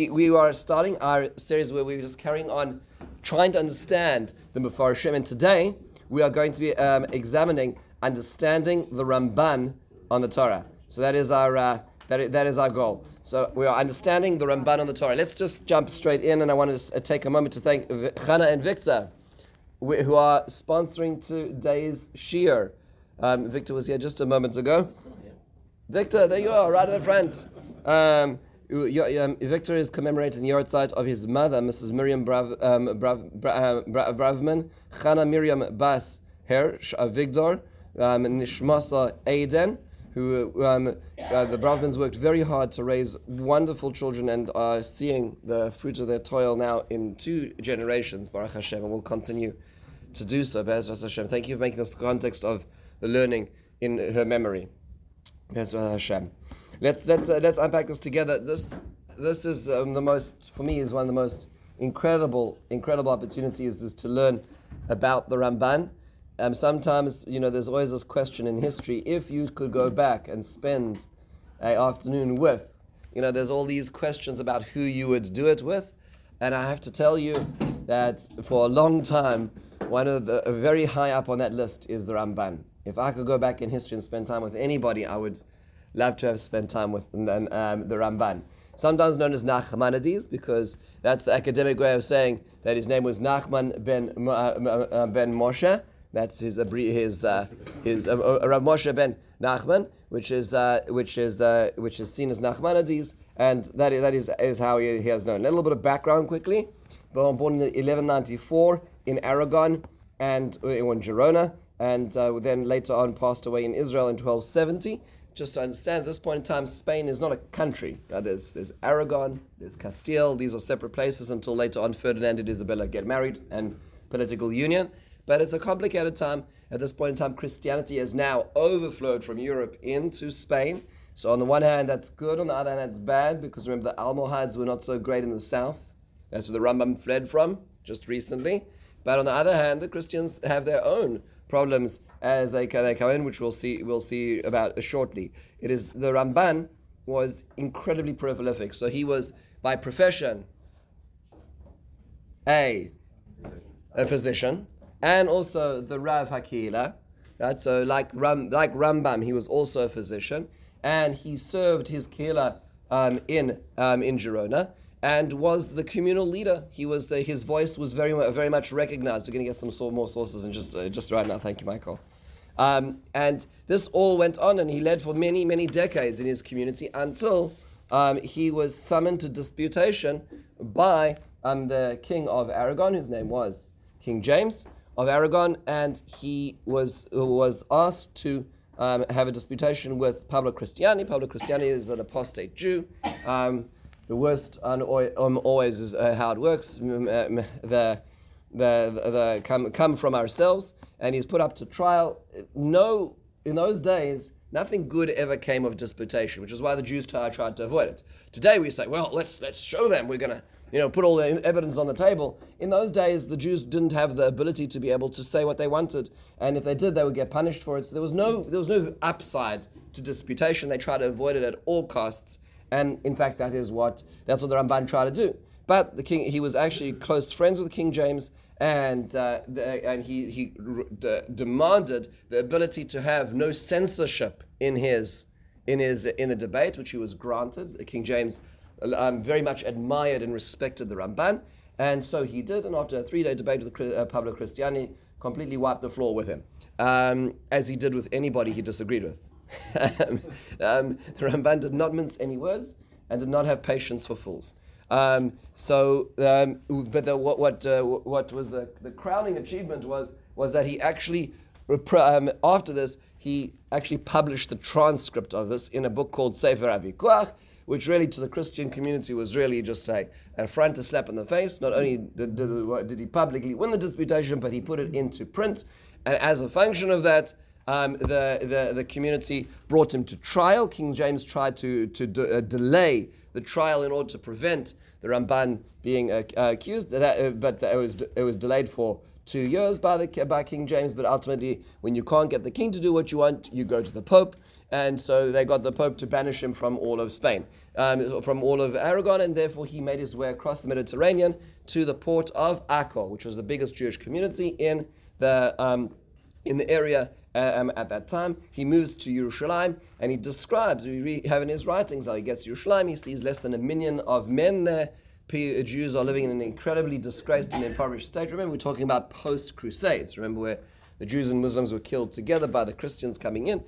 We are starting our series where we're just carrying on trying to understand the Mefarshim, and today we are going to be understanding the Ramban on the Torah. So that is our that is our goal. So we are understanding the Ramban on the Torah. Let's just jump straight in, and I want to take a moment to thank Chana and Victor, who are sponsoring today's shiur. Victor was here just a moment ago. Victor, there you are, right at the front. Victor is commemorating the yahrzeit of his mother, Mrs. Miriam Bravman, Chana Miriam Bas Hersh Avigdor, Nishmasa Aiden, who the Bravmans worked very hard to raise wonderful children and are seeing the fruit of their toil now in 2 generations, Baruch Hashem, and will continue to do so, Be'ezras Hashem. Thank you for making us the context of the learning in her memory. Be'ezras Hashem. Let's unpack this together. This is the most, for me, is one of the most incredible opportunities is to learn about the Ramban. Sometimes, there's always this question in history: if you could go back and spend an afternoon with, there's all these questions about who you would do it with, and I have to tell you that for a long time, one of the very high up on that list is the Ramban. If I could go back in history and spend time with anybody, I would love to have spent time with the Ramban, sometimes known as Nachmanides, because that's the academic way of saying that his name was Nachman ben Moshe. That's his Rav Moshe ben Nachman, which is seen as Nachmanides, and that is how he has known. A little bit of background quickly. Born in 1194 in Aragon and in Girona, and then later on passed away in Israel in 1270. Just to understand, at this point in time, Spain is not a country. There's Aragon, there's Castile. These are separate places until later on Ferdinand and Isabella get married and political union. But it's a complicated time. At this point in time, Christianity has now overflowed from Europe into Spain. So on the one hand, that's good. On the other hand, that's bad, because remember, the Almohads were not so great in the south. That's where the Rambam fled from just recently. But on the other hand, the Christians have their own problems as they come in, which we'll see about shortly. It is the Ramban was incredibly prolific. So he was by profession a physician, and also the Rav Hakila. Right? So like Rambam, he was also a physician, and he served his Kehillah in Girona, and was the communal leader. He was his voice was very much recognized. We're going to get some more sources in just right now. Thank you, Michael. And this all went on, and he led for many decades in his community until he was summoned to disputation by the king of Aragon, whose name was King James of Aragon, and he was asked to have a disputation with Pablo Cristiani. Pablo Cristiani is an apostate Jew. The worst always is how it works. The come from ourselves, and he's put up to trial. No, in those days, nothing good ever came of disputation, which is why the Jews tried to avoid it. Today we say, well, let's show them. We're gonna, put all the evidence on the table. In those days, the Jews didn't have the ability to be able to say what they wanted, and if they did, they would get punished for it. So there was no upside to disputation. They tried to avoid it at all costs. And in fact, that's what the Ramban tried to do. But the king, he was actually close friends with King James, and he demanded the ability to have no censorship in the debate, which he was granted. King James very much admired and respected the Ramban, and so he did. And after a 3-day debate with Pablo Cristiani, completely wiped the floor with him, as he did with anybody he disagreed with. The Ramban did not mince any words and did not have patience for fools. But what was the crowning achievement was that he actually, after this, he actually published the transcript of this in a book called Sefer HaVikuach, which really to the Christian community was really just an affront, a slap in the face. Not only did he publicly win the disputation, but he put it into print, and as a function of that, the community brought him to trial. King James tried to delay the trial in order to prevent the Ramban being accused, but it was delayed for 2 years by King James. But ultimately, when you can't get the king to do what you want, you go to the Pope, And so they got the Pope to banish him from all of Spain, from all of Aragon, and therefore he made his way across the Mediterranean to the port of Acre, which was the biggest Jewish community in the area at that time. He moves to Yerushalayim, and he describes, we have in his writings, how he gets to Yerushalayim, he sees less than 1 million of men there. Jews are living in an incredibly disgraced and impoverished state. Remember, we're talking about post-Crusades. Remember where the Jews and Muslims were killed together by the Christians coming in.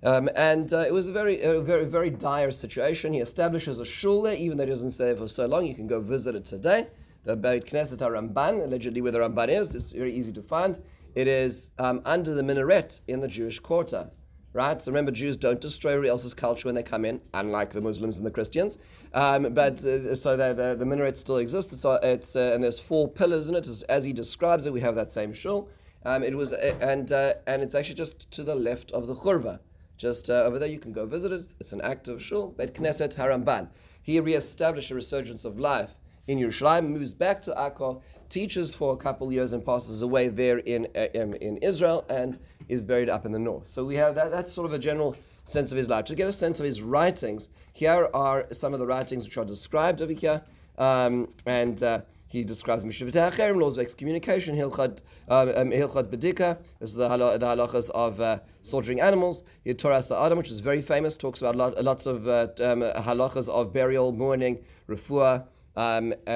It was a very dire situation. He establishes a shul there, even though he doesn't stay there for so long. You can go visit it today. The Beit Knesset Ramban, allegedly where the Ramban is, it's very easy to find. It is under the minaret in the Jewish quarter, right? So remember, Jews don't destroy everybody else's culture when they come in, unlike the Muslims and the Christians. So the minaret still exists. And there's 4 pillars in it, as he describes it. We have that same shul. And it's actually just to the left of the churva. Just over there, you can go visit it. It's an active shul, Beit Knesset Haramban. He reestablished a resurgence of life in Yerushalayim, moves back to Akko, teaches for a couple years and passes away there in Israel, and is buried up in the north. So we have that's sort of a general sense of his life. To get a sense of his writings, here are some of the writings which are described over here, he describes Mishpat HaCherem, laws of excommunication, Hilchot Bedika, this is the halachas of slaughtering animals. Here, Torah Sa'adam, which is very famous, talks about lots of halachas of burial, mourning, refuah,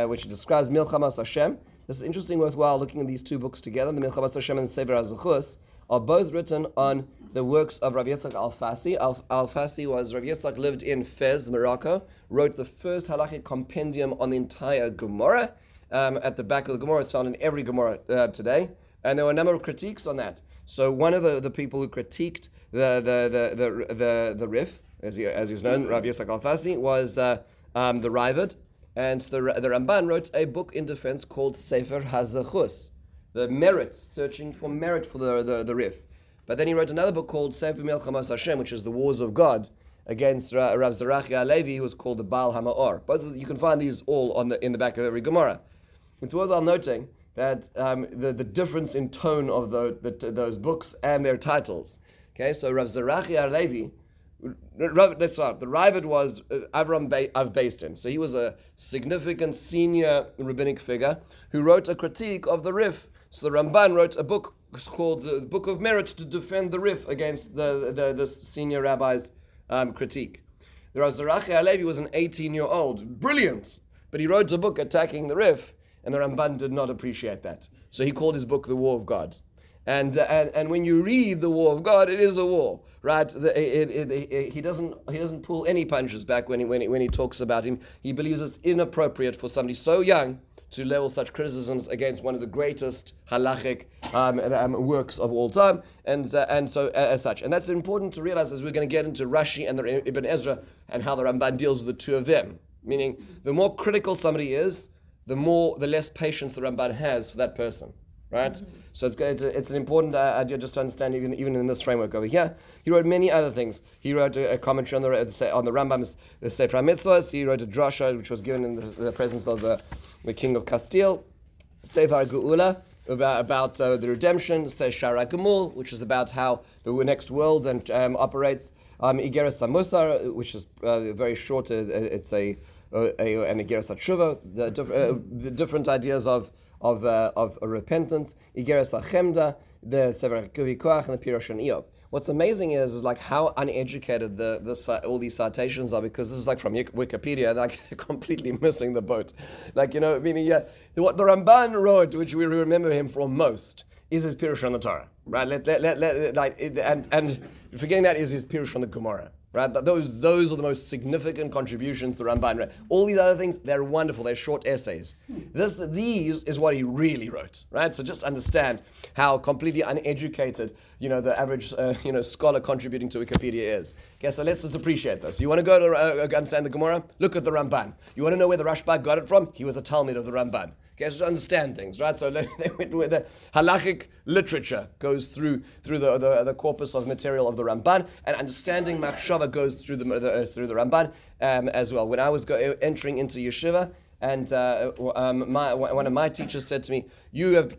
which describes Milchamas Hashem. This is interesting, worthwhile looking at these 2 books together. The Milchamas Hashem and Sefer HaZechus are both written on the works of Rav Yitzchak Al-Fasi. Rav Yitzchak lived in Fez, Morocco, wrote the first halachic compendium on the entire Gemara. At the back of the Gemara, it's found in every Gemara today, and there were a number of critiques on that. So one of the people who critiqued the Rif, as he was known, Rav Yitzchak Al-Fasi, was the Raavad, and the Ramban wrote a book in defense called Sefer HaZechus, the merit, searching for merit for the Rif. But then he wrote another book called Sefer Milchamas Hashem, which is the Wars of God, against Rav Zerachi Alevi, who was called the Baal HaMa'or. You can find these all in the back of every Gemara. It's worthwhile noting that the difference in tone of those books and their titles. Okay, so Rav Zerachi Alevi, let's start. The Raavad was Avram of Beis Din. So he was a significant senior rabbinic figure who wrote a critique of the Rif. So the Ramban wrote a book called the Book of Merit to defend the Rif against the senior rabbi's critique. The Rav Zerachi Alevi was an 18-year-old, brilliant, but he wrote a book attacking the Rif, and the Ramban did not appreciate that. So he called his book The War of God. And when you read The War of God, it is a war, right? He doesn't pull any punches back when he talks about him. He believes it's inappropriate for somebody so young to level such criticisms against one of the greatest halachic works of all time, and so as such. And that's important to realize as we're going to get into Rashi and the Ibn Ezra and how the Ramban deals with the 2 of them. Meaning, the more critical somebody is, the less patience the Ramban has for that person, right? Mm-hmm. So it's an important idea just to understand even in this framework over here. He wrote many other things. He wrote a commentary on the Rambam's Sefer HaMitzvos. He wrote a drasha which was given in the presence of the king of Castile. Sefer Geula about the redemption. Shara Gemul, which is about how the next world operates. Igeres HaMusar, which is very short. It's an Igeres HaTshuva, the different ideas of repentance. Igeres HaChemda, the Sefer HaKuvikoach, and the Pirush on Iyov. What's amazing is like how uneducated all these citations are, because this is like from Wikipedia, like completely missing the boat. Like, meaning, what the Ramban wrote, which we remember him from most, is his Pirush on the Torah, right? And forgetting that is his Pirush on the Gemara, right? Those are the most significant contributions to Ramban. Right? All these other things, they're wonderful. They're short essays. These is what he really wrote, right? So just understand how completely uneducated, the average, scholar contributing to Wikipedia is. Okay, so let's just appreciate this. You want to go to understand the Gemara? Look at the Ramban. You want to know where the Rashba got it from? He was a Talmud of the Ramban. Okay, so to understand things, right? So the halachic literature goes through the corpus of material of the Ramban, and understanding machshava goes through the Ramban as well. When I was entering into yeshiva, and one of my teachers said to me, "You have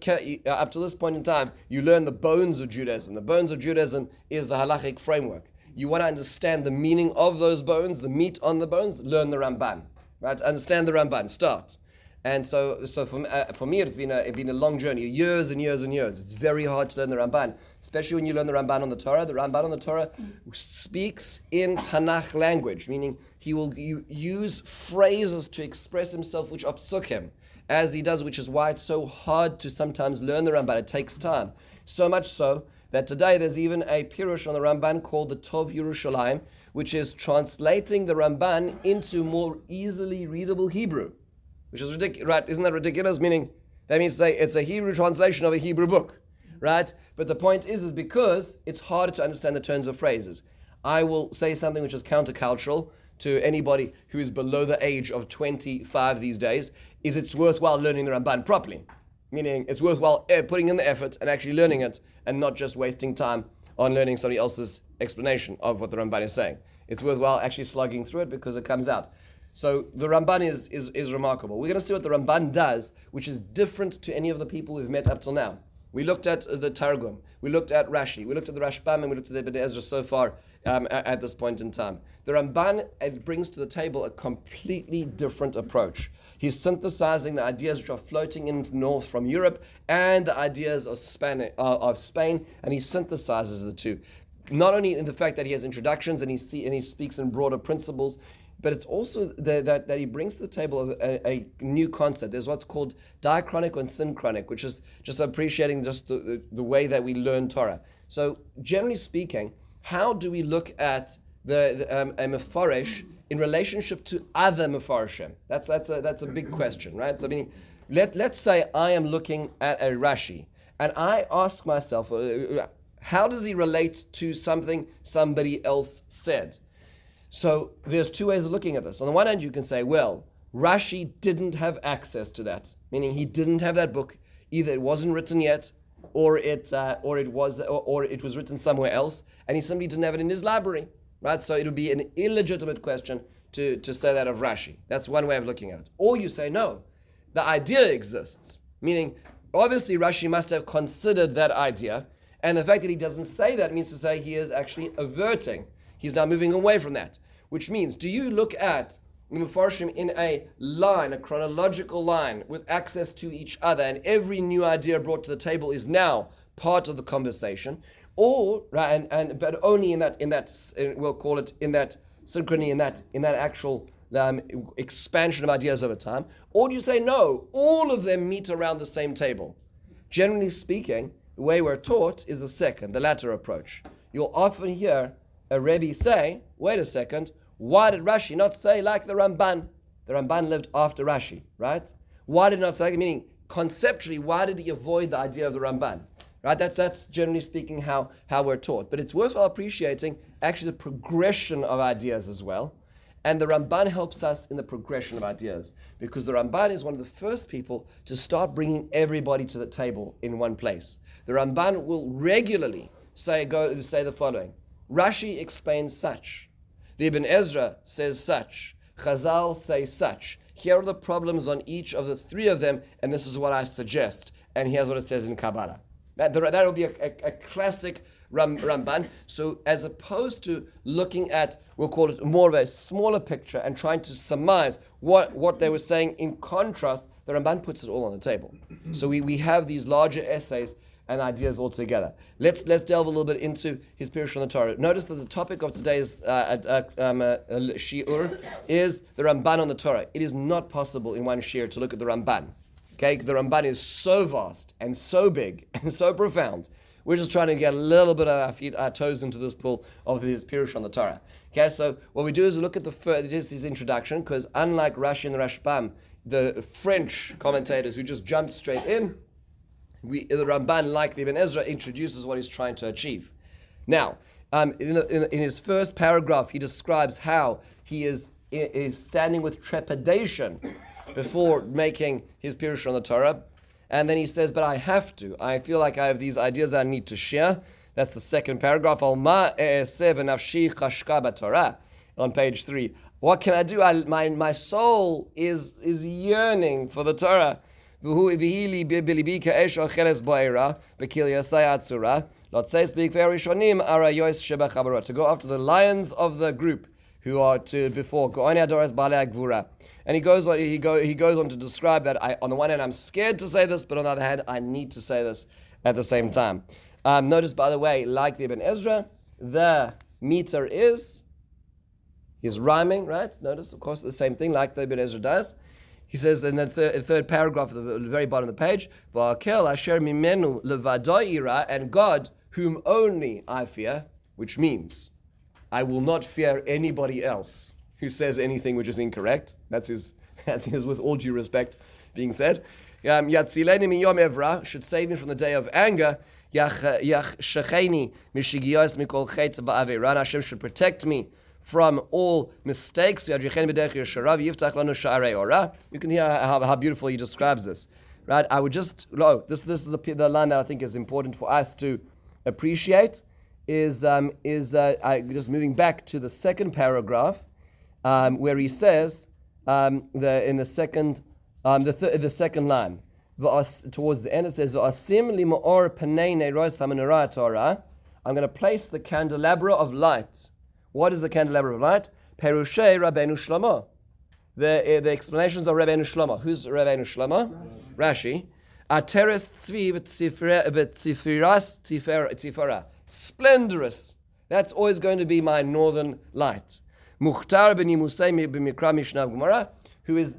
up to this point in time, you learn the bones of Judaism. The bones of Judaism is the halachic framework." you want to understand the meaning of those bones, the meat on the bones, learn the Ramban, right? Understand the Ramban, start. And so for me, it's been a long journey, years and years and years. It's very hard to learn the Ramban, especially when you learn the Ramban on the Torah. The Ramban on the Torah speaks in Tanakh language, meaning he will use phrases to express himself, which are psukim, as he does, which is why it's so hard to sometimes learn the Ramban. It takes time. So much so that today there's even a pirush on the Ramban called the Tov Yerushalayim, which is translating the Ramban into more easily readable Hebrew. Which is ridiculous, right? Isn't that ridiculous? Meaning, that means to say it's a Hebrew translation of a Hebrew book, right? But the point is because it's harder to understand the turns of phrases. I will say something which is countercultural to anybody who is below the age of 25 these days, is it's worthwhile learning the Ramban properly. Meaning, it's worthwhile putting in the effort and actually learning it, and not just wasting time on learning somebody else's explanation of what the Ramban is saying. It's worthwhile actually slugging through it because it comes out. So the Ramban is remarkable. We're going to see what the Ramban does, which is different to any of the people we've met up till now. We looked at the Targum, we looked at Rashi, we looked at the Rashbam, and we looked at the Ibn Ezra so far at this point in time. The Ramban brings to the table a completely different approach. He's synthesizing the ideas which are floating in north from Europe and the ideas of Spain, and he synthesizes the two. Not only in the fact that he has introductions and he speaks in broader principles, but it's also that he brings to the table a new concept. There's what's called diachronic and synchronic, which is just appreciating just the way that we learn Torah. So generally speaking, how do we look at a Mefaresh in relationship to other Mefareshim? That's a big question, right? So I mean, let's say I am looking at a Rashi, and I ask myself, how does he relate to something somebody else said? So there's two ways of looking at this. On the one hand, you can say, well, Rashi didn't have access to that, meaning he didn't have that book. Either it wasn't written yet, or it was written somewhere else, and he simply didn't have it in his library, right? So it would be an illegitimate question to say that of Rashi. That's one way of looking at it. Or you say, no, the idea exists, meaning obviously Rashi must have considered that idea, and the fact that he doesn't say that means to say he is actually averting. He's now moving away from that, which means, do you look at the Mefarshim in a line, a chronological line, with access to each other, and every new idea brought to the table is now part of the conversation, or right, but only in that we'll call it in that synchrony, in that actual expansion of ideas over time, or do you say no, all of them meet around the same table? Generally speaking, the way we're taught is the latter approach. You'll often hear a Rebbe say, wait a second, why did Rashi not say like the Ramban? The Ramban lived after Rashi, right? Why did he not say, meaning conceptually, why did he avoid the idea of the Ramban? Right? That's generally speaking how we're taught. But it's worthwhile appreciating actually the progression of ideas as well. And the Ramban helps us in the progression of ideas, because the Ramban is one of the first people to start bringing everybody to the table in one place. The Ramban will regularly say the following: Rashi explains such, the Ibn Ezra says such, Chazal say such. Here are the problems on each of the three of them, and this is what I suggest. And here's what it says in Kabbalah. That will be a classic Ramban. So as opposed to looking at, we'll call it more of a smaller picture and trying to surmise what they were saying in contrast, the Ramban puts it all on the table. So we have these larger essays and ideas all together. Let's delve a little bit into his Pirush on the Torah. Notice that the topic of today's shiur is the Ramban on the Torah. It is not possible in one shiur to look at the Ramban. Okay, the Ramban is so vast and so big and so profound. We're just trying to get a little bit of our toes into this pool of his Pirush on the Torah. Okay, so what we do is we look at his introduction, because unlike Rashi and the Rashbam, the French commentators who just jumped straight in, the Ramban, like the Ibn Ezra, introduces what he's trying to achieve. Now, in his first paragraph, he describes how he is standing with trepidation before making his Pirush on the Torah. And then he says, but I have to. I feel like I have these ideas that I need to share. That's the second paragraph. On page 3. What can I do? My soul is yearning for the Torah. To go after the lions of the group who are to before. And he goes on to describe that on the one hand I'm scared to say this, but on the other hand I need to say this at the same time. Notice, by the way, like the Ibn Ezra, the meter is rhyming, right? Notice, of course, the same thing like the Ibn Ezra does. He says in the third paragraph at the very bottom of the page, "Va'akel asher mimenu levadai ira," and God, whom only I fear, which means I will not fear anybody else who says anything which is incorrect. That's his with all due respect being said. Yatzileni miyom evra, should save me from the day of anger. Yachshecheni mishigiyos mikol chet ba'averan. Hashem should protect me from all mistakes. You can hear how beautiful he describes this, right? I would just this is the line that I think is important for us to appreciate. Is just moving back to the second paragraph, where he says in the second line towards the end it says, I'm going to place the candelabra of light. What is the candelabra of light? Perushei Rabbeinu Shlomo. The explanations of Rabbeinu Shlomo. Who's Rabbeinu Shlomo? Rashi. Ateres tzvi v'tzifiras tifera. Splendorous. That's always going to be my northern light. Mukhtar b'ni Musay b'mikra Mishnah Gemara, who is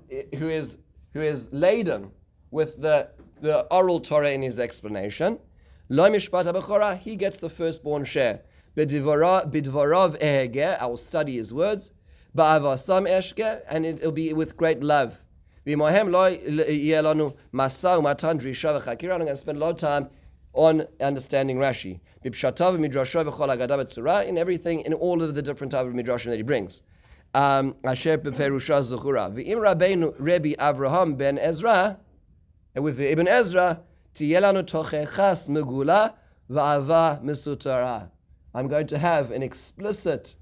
laden with the oral Torah in his explanation. Lo mishpat ha'bechora, he gets the firstborn share. Bidvarav ehege, I will study his words. Ba'avasam eshke, and it'll be with great love. V'mohem lo yelanu masa u'matan drisha v'chakira. I'm going to spend a lot of time on understanding Rashi. B'pshatav midrashav v'chol agada b'tzura, in everything, in all of the different type of midrashim that he brings. Asher b'perusha zuchura. V'im Rabbeinu Rebbe Avraham ben Ezra, and with the Ibn Ezra, tiyelanu tochechas megula v'ava misutara. I'm going to have an explicit,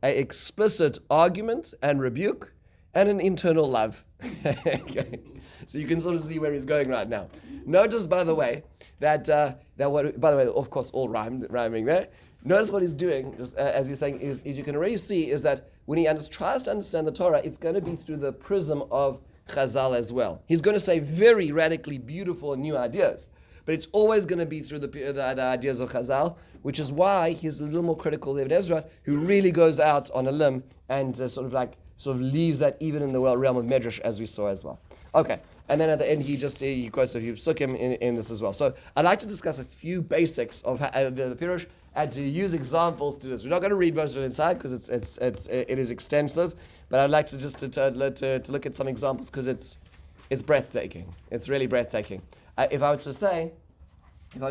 explicit argument and rebuke, and an internal love. Okay. So you can sort of see where he's going right now. Notice, by the way, that what, by the way, of course, all rhyming there. Notice what he's doing, as he's saying, is you can already see is that when he tries to understand the Torah, it's going to be through the prism of Chazal as well. He's going to say very radically beautiful and new ideas, but it's always going to be through the ideas of Chazal, which is why he's a little more critical of Ibn Ezra, who really goes out on a limb and sort of leaves that even in the realm of Medrash, as we saw as well. Okay, and then at the end he quotes a few psukim in this as well. So I'd like to discuss a few basics of the Pirush and to use examples to this. We're not going to read most of it inside because it is extensive, but I'd like to just to look at some examples because it's breathtaking. It's really breathtaking. If I were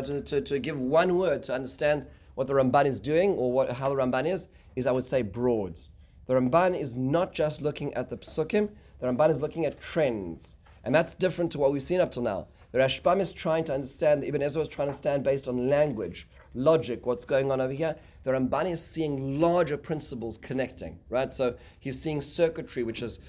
to give one word to understand what the Ramban is doing or how the Ramban is I would say broad. The Ramban is not just looking at the psukim, the Ramban is looking at trends. And that's different to what we've seen up till now. The Rashbam is trying to understand, Ibn Ezra is trying to understand based on language, logic, what's going on over here. The Ramban is seeing larger principles connecting, right? So he's seeing circuitry which is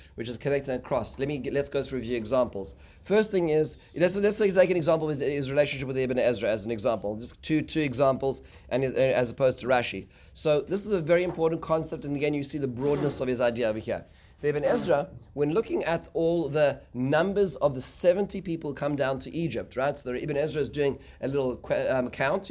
connecting across. Let's go through a few examples. First thing is, let's take an example of his relationship with Ibn Ezra as an example. Just two examples, and as opposed to Rashi. So this is a very important concept, and again you see the broadness of his idea over here. The Ibn Ezra, when looking at all the numbers of the 70 people come down to Egypt, right? So the Ibn Ezra is doing a little count,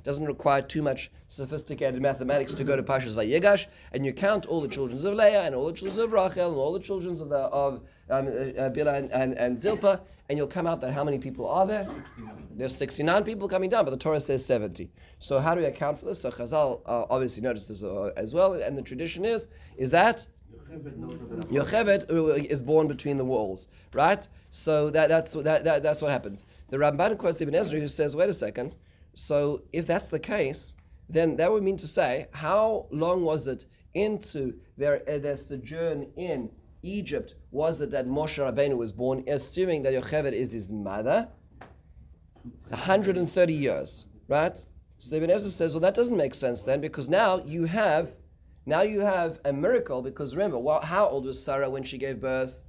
doesn't require too much sophisticated mathematics to go to Pashas Vayegash, and you count all the children of Leah and all the children of Rachel and all the children of Bilhah and Zilpah, and you'll come out that how many people are there? 69. There's 69 people coming down, but the Torah says 70. So how do we account for this? So Chazal obviously noticed this as well, and the tradition is that Yocheved is born between the walls, right? So that's what happens. The Ramban quotes Ibn Ezra, who says, wait a second, so if that's the case, then that would mean to say, how long was it into their sojourn in Egypt was it that Moshe Rabbeinu was born, assuming that Yocheved is his mother? It's 130 years, right? So Ibn Ezra says, well, that doesn't make sense then, because now you have a miracle, because remember, how old was Sarah when she gave birth?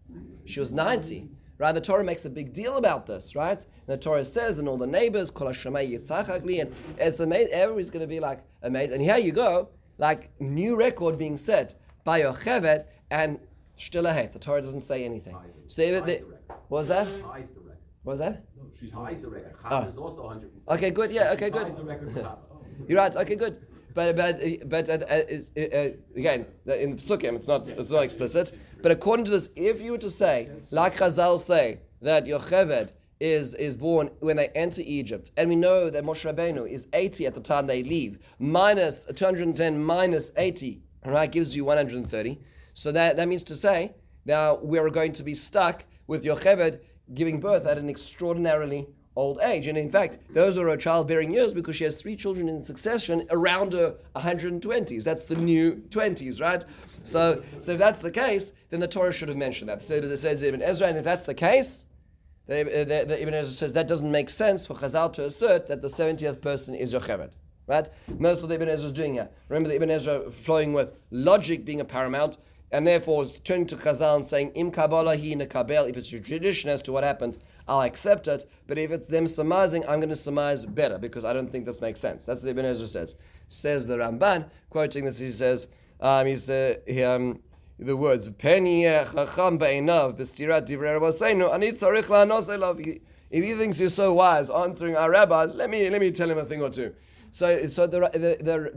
She was 90. right? The Torah makes a big deal about this, right? The Torah says, and all the neighbors, Kol Hashemayim Yitzchakli, and it's amazing. Everybody's going to be like amazed. And here you go, like new record being set by Yocheved and Shtilahet. The Torah doesn't say anything. So what was that? What was that? No, she ties the record. Chava is also 100%. Okay, good. Yeah. Okay, good. Ties the record with Chava. You're right. Okay, good. But again, in Psukim, it's not explicit. But according to this, if you were to say, like Chazal say, that Yocheved is born when they enter Egypt, and we know that Moshe Rabbeinu is 80 at the time they leave, minus 210 minus 80, right, gives you 130. So that means to say, now we're going to be stuck with Yocheved giving birth at an extraordinarily old age. And in fact, those are her childbearing years because she has 3 children in succession around her 120s. That's the new 20s, right? So if that's the case, then the Torah should have mentioned that. So it says Ibn Ezra, and if that's the case, the Ibn Ezra says that doesn't make sense for Chazal to assert that the 70th person is Yocheved. Right? That's what the Ibn Ezra is doing here. Remember the Ibn Ezra flowing with logic being a paramount, and therefore turning to Chazal and saying, Im Kabbalah hi nekabel, if it's your tradition as to what happened, I'll accept it, but if it's them surmising, I'm going to surmise better, because I don't think this makes sense. That's what Ibn Ezra says. Says the Ramban, quoting this, he says, the words, Penny chacham be'enav b'stirat divrei rabbeinu, ani tzarich la'anos elav. If he thinks he's so wise answering our rabbis, let me tell him a thing or two. So the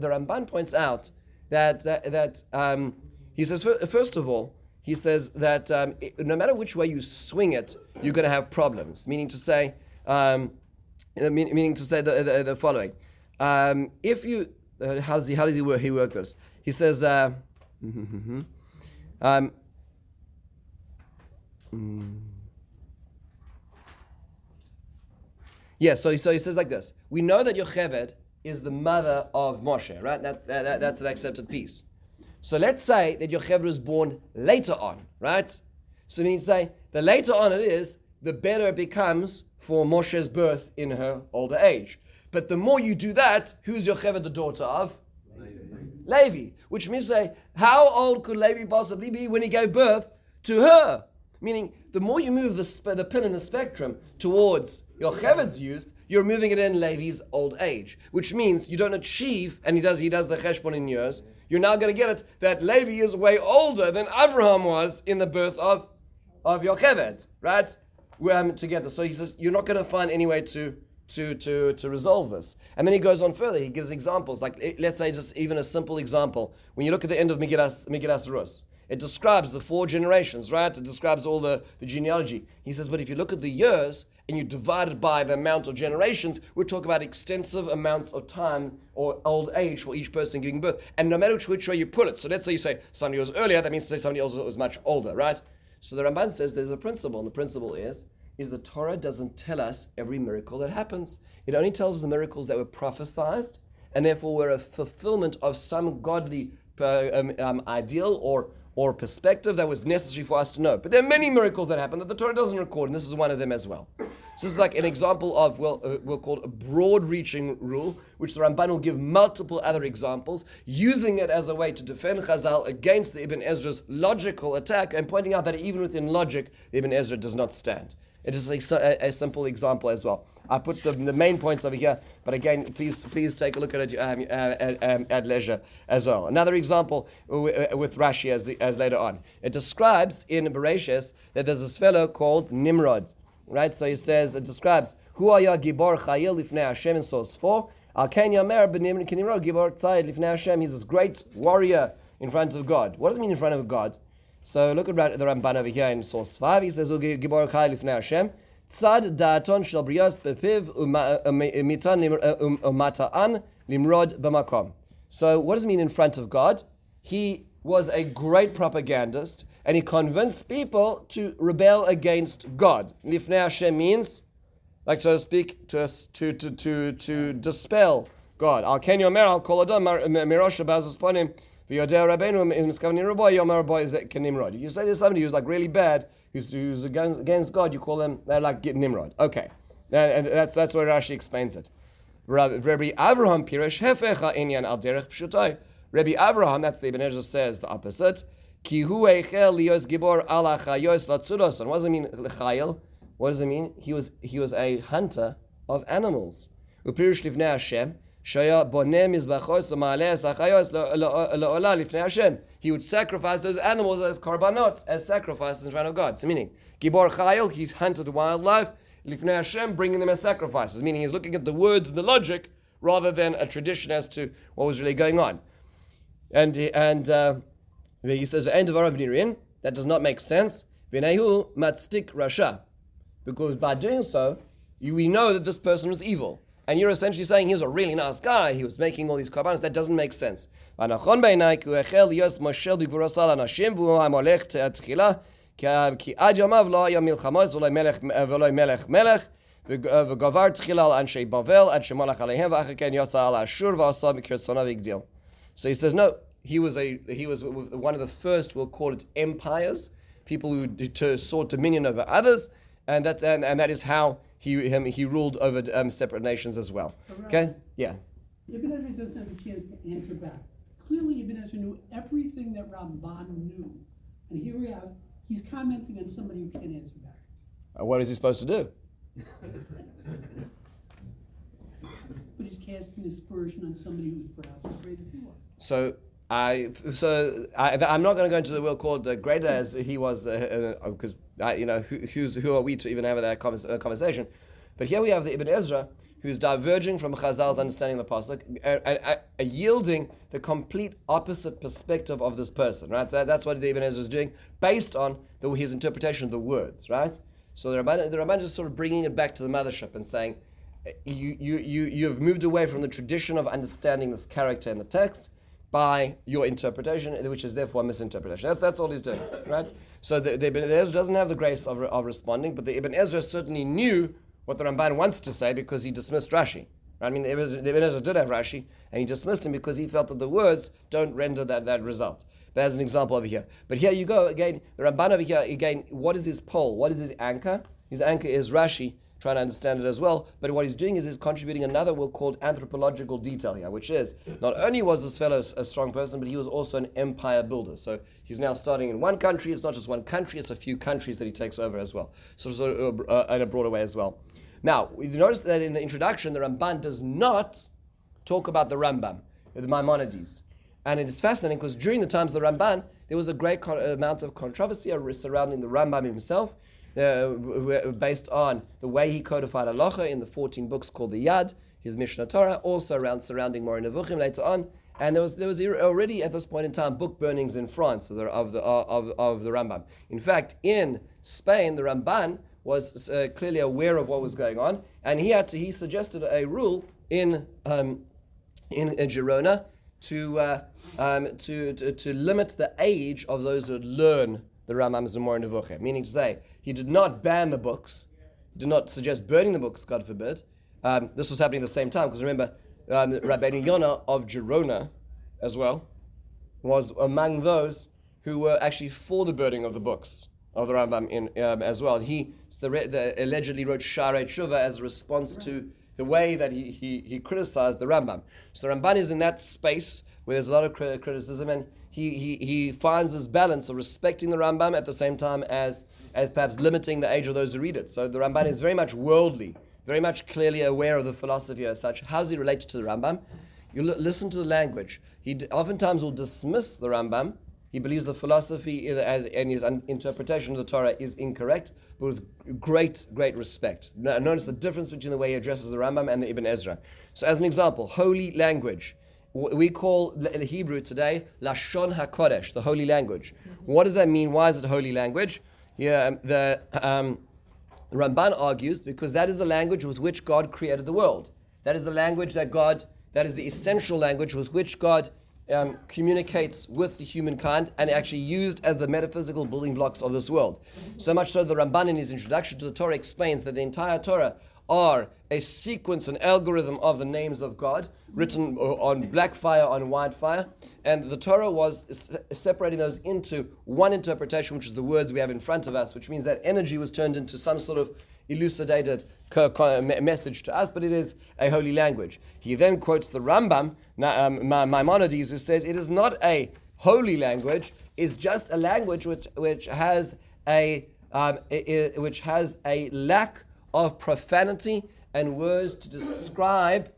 Ramban points out that he says, first of all, he says that no matter which way you swing it, you're going to have problems. Meaning to say, the following: if you, how does he work this? He says, So he says like this: we know that Yocheved is the mother of Moshe, right? That's an accepted piece. So let's say that Yocheved was born later on, right? So we need to say, the later on it is, the better it becomes for Moshe's birth in her older age. But the more you do that, who's Yocheved the daughter of? Levi. Which means to say, how old could Levi possibly be when he gave birth to her? Meaning, the more you move the pin in the spectrum towards Yocheved's youth, you're moving it in Levi's old age. Which means you don't achieve, and he does the cheshbon in years, you're now going to get it that Levi is way older than Avraham was in the birth of Yocheved, right? Together. So he says, you're not going to find any way to resolve this. And then he goes on further. He gives examples. Like, let's say just even a simple example. When you look at the end of Megillas Rus, it describes the 4 generations, right? It describes all the genealogy. He says, but if you look at the years and you divide it by the amount of generations, we're talking about extensive amounts of time or old age for each person giving birth. And no matter which way you put it, so let's say you say somebody was earlier, that means to say somebody else was much older, right? So the Ramban says there's a principle, and the principle is the Torah doesn't tell us every miracle that happens. It only tells us the miracles that were prophesied, and therefore were a fulfillment of some godly ideal or perspective that was necessary for us to know. But there are many miracles that happen that the Torah doesn't record, and this is one of them as well. So this is like an example of, we'll call it a broad-reaching rule, which the Ramban will give multiple other examples, using it as a way to defend Chazal against the Ibn Ezra's logical attack, and pointing out that even within logic, the Ibn Ezra does not stand. It is a simple example as well. I put the main points over here, but again, please take a look at it at leisure as well. Another example with Rashi as later on. It describes in Bereshis that there's this fellow called Nimrod, right? So it describes Hu haya gibor chayil lifnei Hashem in source 4. Al ken yamer b'Nimrod gibor tzayid lifnei Hashem. He's this great warrior in front of God. What does it mean in front of God? So look at the Ramban over here in source 5. He says gibor chayil lifnei Hashem. Tzad da'aton shel brios bepiv umata'an limrod b'makom. So what does it mean in front of God? He was a great propagandist, and he convinced people to rebel against God. Lifnei Hashem means, like so to speak, to dispel God. Al ken yomer al kol adam mirosh b'azus ponim v'yodei Rabbeinu miskavnin raboy yomer raboy zeh kenimrod. You say there's somebody who's like really bad, who's against God, you call them, they're like Nimrod. Okay. And that's where Rashi explains it. Rabbi Avraham Piresh Hefecha Inyan Al Derech Pshutai. Rabbi Avraham, that's the Ibn Ezra says the opposite. Ki hu eichel lios gibor ala chayos latzudos. And what does it mean, chayil? What does it mean? He was a hunter of animals. Upirush livnei Hashem. Shaya bonem mizbachos u'ma'aleh achayos la'olah lifnei Hashem. He would sacrifice those animals as karbanot, as sacrifices in front of God. So meaning, gibor chayil, he's hunted wildlife. Lifnei Hashem, bringing them as sacrifices. Meaning he's looking at the words and the logic rather than a tradition as to what was really going on. And he says, that does not make sense. V'nehu matzdik rasha. Because by doing so, we know that this person was evil. And you're essentially saying he was a really nice guy. He was making all these korbanos. That doesn't make sense. So he says, no, he was one of the first, we'll call it empires, people who sought dominion over others, and that is how he ruled over separate nations as well. Okay? Yeah. Ibn Ezra doesn't have a chance to answer back. Clearly, Ibn Ezra knew everything that Ramban knew, and here we have, he's commenting on somebody who can't answer back. What is he supposed to do? But he's casting aspersion on somebody who's perhaps as great as he was. So I'm not going to go into the world called the greater as he was, because who are we to even have that conversation? But here we have the Ibn Ezra, who's diverging from Chazal's understanding of the pasuk, yielding the complete opposite perspective of this person. Right, so that's what the Ibn Ezra is doing, based on his interpretation of the words. Right, so the Ramban is sort of bringing it back to the mothership and saying, you've moved away from the tradition of understanding this character in the text by your interpretation, which is therefore a misinterpretation. That's all he's doing, right? So the Ibn Ezra doesn't have the grace of responding, but the Ibn Ezra certainly knew what the Ramban wants to say because he dismissed Rashi. Right? I mean, the Ibn Ezra did have Rashi, and he dismissed him because he felt that the words don't render that result. But as an example over here. But here you go, again, the Ramban over here, again, what is his pole? What is his anchor? His anchor is Rashi, trying to understand it as well, but what he's doing is he's contributing another we'll call anthropological detail here, which is not only was this fellow a strong person, but he was also an empire builder. So he's now starting in one country. It's not just one country; it's a few countries that he takes over as well. So in a broader way as well. Now you notice that in the introduction, the Ramban does not talk about the Rambam, the Maimonides, and it is fascinating because during the times of the Ramban, there was a great amount of controversy surrounding the Rambam himself. Based on the way he codified halacha in the 14 books called the Yad, his Mishnah Torah, also surrounding Moreh Nevuchim later on, and there was already at this point in time book burnings in France of the Rambam. In fact, in Spain, the Ramban was clearly aware of what was going on, and he suggested a rule in Girona to limit the age of those who would learn the Rambam's Moreh Nevuchim, meaning to say, he did not ban the books, did not suggest burning the books, God forbid. This was happening at the same time, because remember, Rabbeinu Yonah of Girona, as well, was among those who were actually for the burning of the books of the Rambam as well. And he allegedly wrote Sharei Tshuva as a response to the way that he criticized the Rambam. So the Ramban is in that space where there's a lot of criticism, and he finds this balance of respecting the Rambam at the same time as perhaps limiting the age of those who read it. So the Ramban is very much worldly, very much clearly aware of the philosophy as such. How does he relate to the Rambam? You listen to the language. He oftentimes will dismiss the Rambam. He believes the philosophy and his interpretation of the Torah is incorrect, but with great respect. Notice the difference between the way he addresses the Rambam and the Ibn Ezra. So as an example, holy language. We call the Hebrew today Lashon HaKodesh, the holy language. What does that mean? Why is it holy language? The Ramban argues because that is the language with which God created the world. That is the language that is the essential language with which God communicates with the humankind and actually used as the metaphysical building blocks of this world. So much so the Ramban in his introduction to the Torah explains that the entire Torah are a sequence, an algorithm of the names of God, written on black fire, on white fire, and the Torah was separating those into one interpretation, which is the words we have in front of us, which means that energy was turned into some sort of elucidated message to us, but it is a holy language. He then quotes the Rambam, Maimonides, who says it is not a holy language, is just a language which has a lack of profanity and words to describe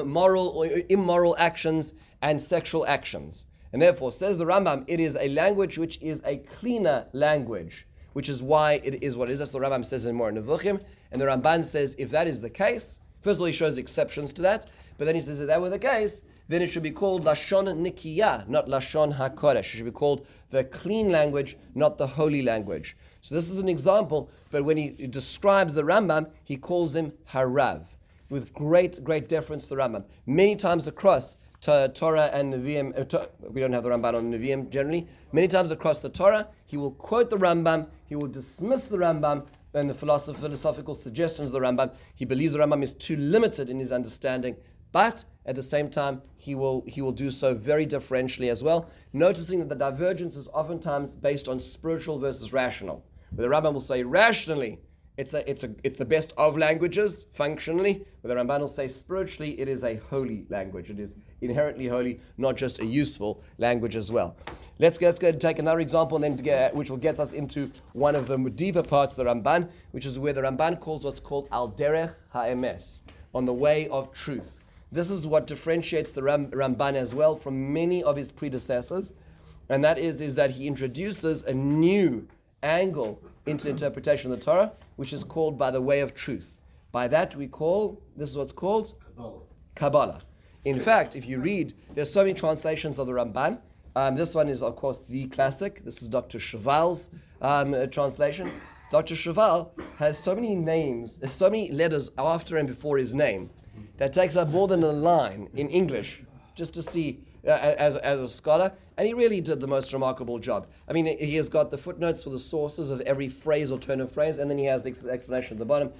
moral or immoral actions and sexual actions. And therefore, says the Rambam, it is a language which is a cleaner language, which is why it is what it is. That's what the Rambam says in Moreh Nevuchim. And the Ramban says, if that is the case, first of all, he shows exceptions to that, but then he says, if that were the case, then it should be called Lashon Nikiyah, not Lashon HaKodesh. It should be called the clean language, not the holy language. So this is an example, but when he describes the Rambam, he calls him Harav, with great deference to the Rambam. Many times across Torah and Nevi'im, we don't have the Ramban on Nevi'im generally, many times across the Torah, he will quote the Rambam, he will dismiss the Rambam, and the philosophical suggestions of the Rambam. He believes the Rambam is too limited in his understanding, but at the same time, he will do so very differentially as well, noticing that the divergence is oftentimes based on spiritual versus rational. Where the Rambam will say rationally, it's the best of languages, functionally, where the Ramban will say spiritually, it is a holy language. It is inherently holy, not just a useful language as well. Let's go and take another example, and then which will get us into one of the deeper parts of the Ramban, which is where the Ramban calls what's called al derech ha'emes, on the way of truth. This is what differentiates the Ramban as well from many of his predecessors, and that is that he introduces a new angle into the interpretation of the Torah, which is called by the way of truth. By that this is what's called Kabbalah. In fact, if you read, there's so many translations of the Ramban. This one is, of course, the classic. This is Dr. Cheval's translation. Dr. Cheval has so many names, so many letters after and before his name, that takes up more than a line in English just to see as a scholar, and he really did the most remarkable job. I mean, he has got the footnotes for the sources of every phrase or turn of phrase, and then he has the explanation at the bottom.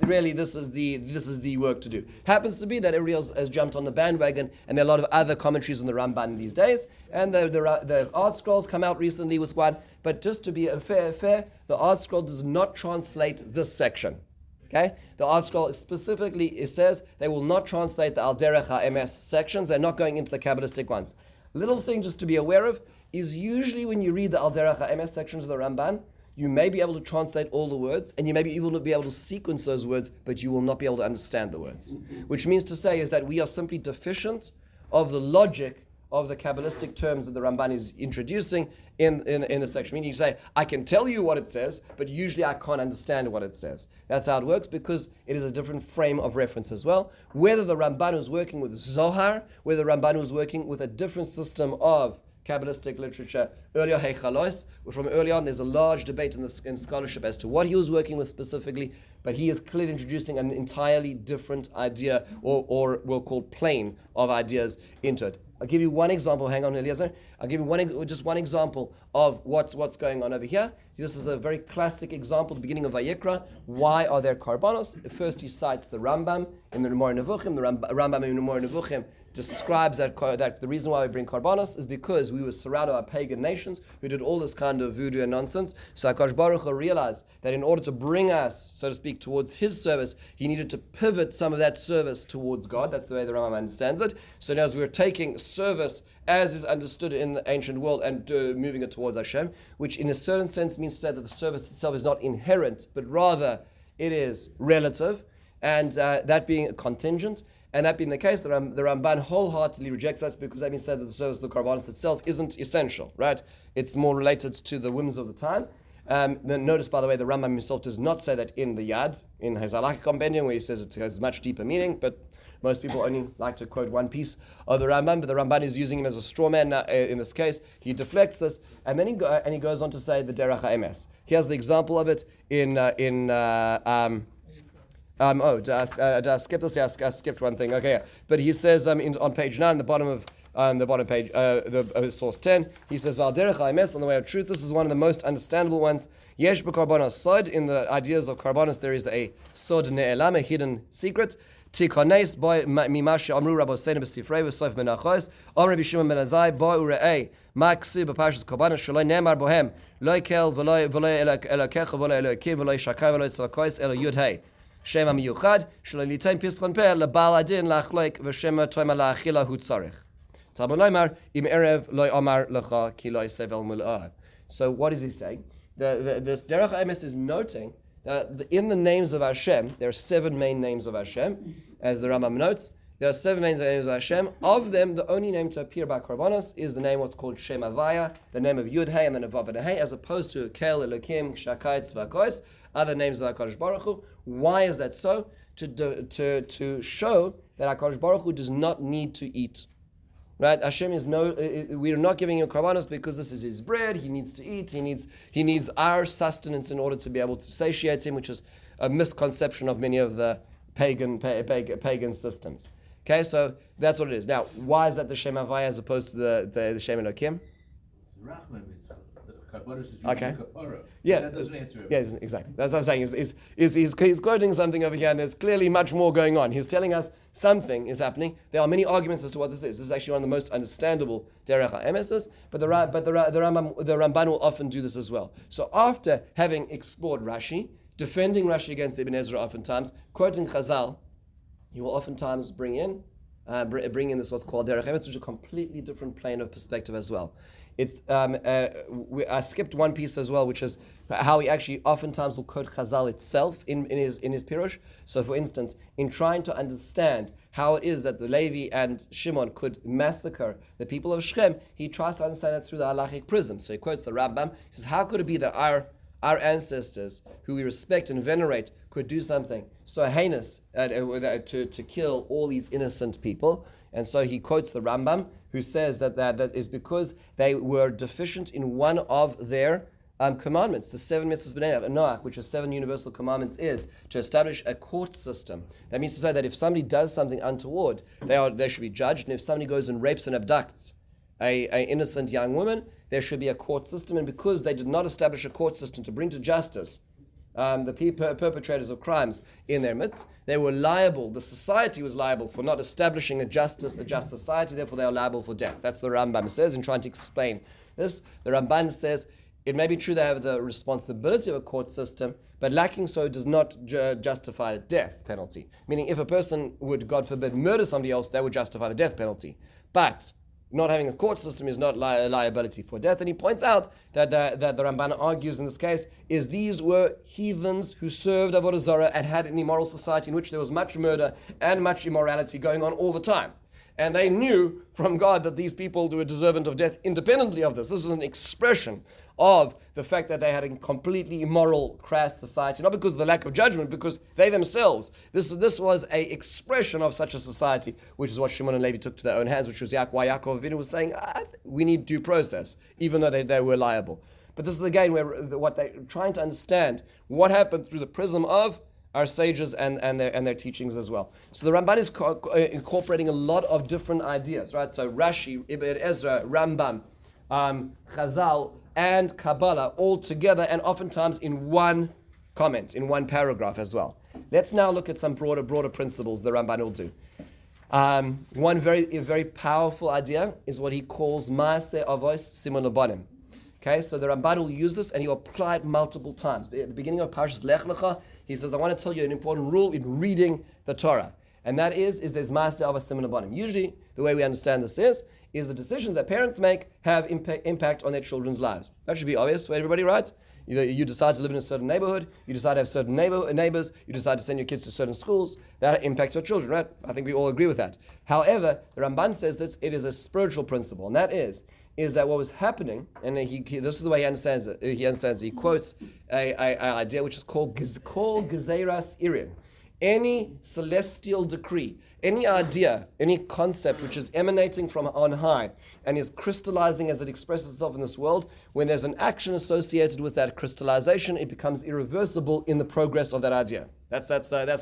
Really, this is the work to do. Happens to be that everybody has jumped on the bandwagon, and there are a lot of other commentaries on the Ramban these days, and the Art Scrolls come out recently with one, but just to be fair, the Art Scroll does not translate this section. Okay, the Art Scroll specifically, it says they will not translate the Al Derech HaEmes sections. They're not going into the Kabbalistic ones. Little thing just to be aware of is usually when you read the Al Derech HaEmes sections of the Ramban, you may be able to translate all the words, and you may even be able to sequence those words, but you will not be able to understand the words. Which means to say is that we are simply deficient of the logic of the Kabbalistic terms that the Ramban is introducing in the section. Meaning you say, I can tell you what it says, but usually I can't understand what it says. That's how it works, because it is a different frame of reference as well. Whether the Ramban was working with Zohar, whether the Ramban was working with a different system of Kabbalistic literature, earlier Heichalos, from early on there's a large debate in scholarship as to what he was working with specifically, but he is clearly introducing an entirely different idea, or we'll call plane of ideas into it. I'll give you one example. Hang on, Eliezer. I'll give you just one example of what's going on over here. This is a very classic example, the beginning of Vayikra. Why are there karbanos? First, he cites the Rambam in the Moreh Nevuchim. The Rambam in the Moreh Nevuchim describes that the reason why we bring karbanos is because we were surrounded by pagan nations who did all this kind of voodoo and nonsense. So HaKadosh Baruch Hu realized that in order to bring us, so to speak, towards his service, he needed to pivot some of that service towards God. That's the way the Rambam understands it. So now as we're taking service as is understood in the ancient world and moving it towards Hashem, which in a certain sense means to say that the service itself is not inherent, but rather it is relative, and that being contingent. And that being the case, the Ramban wholeheartedly rejects that, because that means that the service of the Karbanis itself isn't essential, right? It's more related to the whims of the time. Then notice, by the way, the Rambam himself does not say that in the Yad, in his Halakhic compendium, where he says it has much deeper meaning, but most people only like to quote one piece of the Ramban, but the Ramban is using him as a straw man in this case. He deflects this, and then he goes on to say the Derech HaEmes. Here's the example of it in did I skip this? Yeah, I skipped one thing. Okay, yeah. But he says on page 9, the bottom page, source 10, he says, Val derech ha'emes, on the way of truth. This is one of the most understandable ones. Yesh b'karbanos sod. In the ideas of karbanos, there is a sod ne'elam, a hidden secret. Tikones boy mimashe amru rabosenu b'sifrei v'soif menachos. Amr b'shimon ben Azai bo ure'ei maksi b'pashas karbanos shaloi ne'emar bohem lo kel v'lo elokecha v'lo elokim v'lo shakai v'lo tzlakois elo yud Shema miyuchad shelo litain pischon peh lebal adin lachloik v'shema toima la'achila hu tzarich. Talmud Loimar, im erev loy amar lecha ki loy sevel mul'ah. So what is he saying? This Derech HaEmes is noting that in the names of Hashem, there are 7 main names of Hashem, as the Rambam notes. There are 7 main names of Hashem. Of them, the only name to appear by Korbanos is the name what's called Shem Havaya, the name of Yud Hey and then of Vav Hey, as opposed to Kel, Elokim, Shakai, Tzvakos, other names of HaKadosh Baruch Hu. Why is that so? To show that HaKadosh Baruch Hu does not need to eat. Right? Hashem is we are not giving him Korbanos because this is his bread. He needs to eat. He needs our sustenance in order to be able to satiate him, which is a misconception of many of the pagan systems. Okay, so that's what it is. Now, why is that the Shem Havaya as opposed to the Shem Elokim? Okay. Yeah, that doesn't answer it. Yes, exactly. That's what I'm saying. He's quoting something over here, and there's clearly much more going on. He's telling us something is happening. There are many arguments as to what this is. This is actually one of the most understandable Derech HaEmes, but the Ramban will often do this as well. So after having explored Rashi, defending Rashi against Ibn Ezra oftentimes, quoting Chazal, he will oftentimes bring in this what's called Derech HaEmes, which is a completely different plane of perspective as well. It's I skipped one piece as well, which is how he actually oftentimes will quote Chazal itself in his Pirush. So, for instance, in trying to understand how it is that the Levi and Shimon could massacre the people of Shechem, he tries to understand it through the halachic prism. So he quotes the Ramban. He says, "How could it be that our ancestors, who we respect and venerate, could do something so heinous to kill all these innocent people?" And so he quotes the Rambam, who says that is because they were deficient in one of their commandments, the 7 mitzvahs b'nei Noach, which is 7 universal commandments, is to establish a court system. That means to say that if somebody does something untoward, they should be judged, and if somebody goes and rapes and abducts a innocent young woman, there should be a court system. And because they did not establish a court system to bring to justice the perpetrators of crimes in their midst, they were liable, the society was liable for not establishing a just society, therefore they are liable for death. That's what the Rambam says in trying to explain this. The Ramban says it may be true they have the responsibility of a court system, but lacking so does not justify a death penalty. Meaning if a person would, God forbid, murder somebody else, that would justify the death penalty. But not having a court system is not liability for death. And he points out that the Ramban argues in this case is these were heathens who served Avodah Zarah and had an immoral society in which there was much murder and much immorality going on all the time. And they knew from God that these people were deserving of death independently of this. This is an expression of the fact that they had a completely immoral, crass society, not because of the lack of judgment, because they themselves, this was a expression of such a society, which is what Shimon and Levi took to their own hands, which was why Yaakov Avinu was saying, we need due process, even though they were liable. But this is again where what they're trying to understand, what happened through the prism of our sages and their teachings as well. So the Ramban is incorporating a lot of different ideas, right? So Rashi, Ibn Ezra, Rambam, Chazal, and Kabbalah all together, and oftentimes in one comment, in one paragraph as well. Let's now look at some broader principles the Ramban will do. One very powerful idea is what he calls Maaseh Avos Simon Labanim. Okay, so the Ramban will use this and he'll apply it multiple times. At the beginning of Parshas Lech Lecha, he says, I want to tell you an important rule in reading the Torah. And that is there's Maaseh Avos Simon Labanim. Usually, the way we understand this is the decisions that parents make have impact on their children's lives. That should be obvious for everybody, right? You decide to live in a certain neighborhood, you decide to have certain neighbors, you decide to send your kids to certain schools, that impacts your children, right? I think we all agree with that. However, the Ramban says that it is a spiritual principle, and that is that what was happening, and this is the way he understands it. He quotes an idea which is called Gezeiras Irin. Any celestial decree, any idea, any concept which is emanating from on high and is crystallizing as it expresses itself in this world, when there's an action associated with that crystallization, it becomes irreversible in the progress of that idea. That's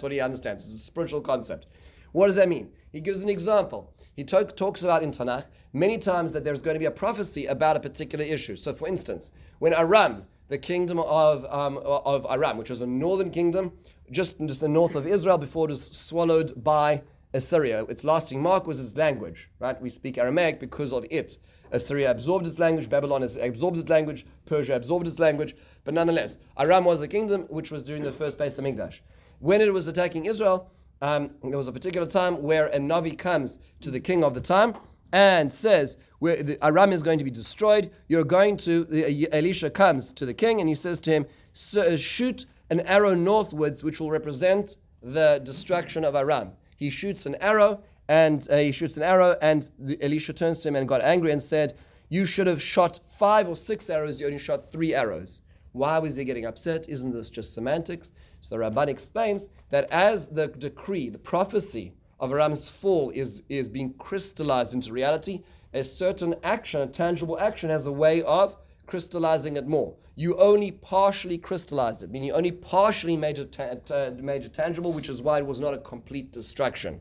what he understands. It's a spiritual concept. What does that mean? He gives an example. He talks about in Tanakh many times that there's going to be a prophecy about a particular issue. So, for instance, when Aram, the kingdom of Aram, which was a northern kingdom, just the north of Israel before it was swallowed by Assyria. Its lasting mark was its language, right? We speak Aramaic because of it. Assyria absorbed its language, Babylon has absorbed its language, Persia absorbed its language, but nonetheless, Aram was a kingdom which was during the first Beis HaMikdash. When it was attacking Israel, there was a particular time where a Navi comes to the king of the time and says, Aram is going to be destroyed, Elisha comes to the king and he says to him, shoot an arrow northwards, which will represent the destruction of Aram. He shoots an arrow, and Elisha turns to him and got angry and said, you should have shot 5 or 6 arrows, you only shot 3 arrows. Why was he getting upset? Isn't this just semantics? So the Ramban explains that as the decree, the prophecy of Aram's fall is being crystallized into reality, a certain action, a tangible action, has a way of crystallizing it more. You only partially crystallized it, meaning you only partially made it tangible, which is why it was not a complete destruction.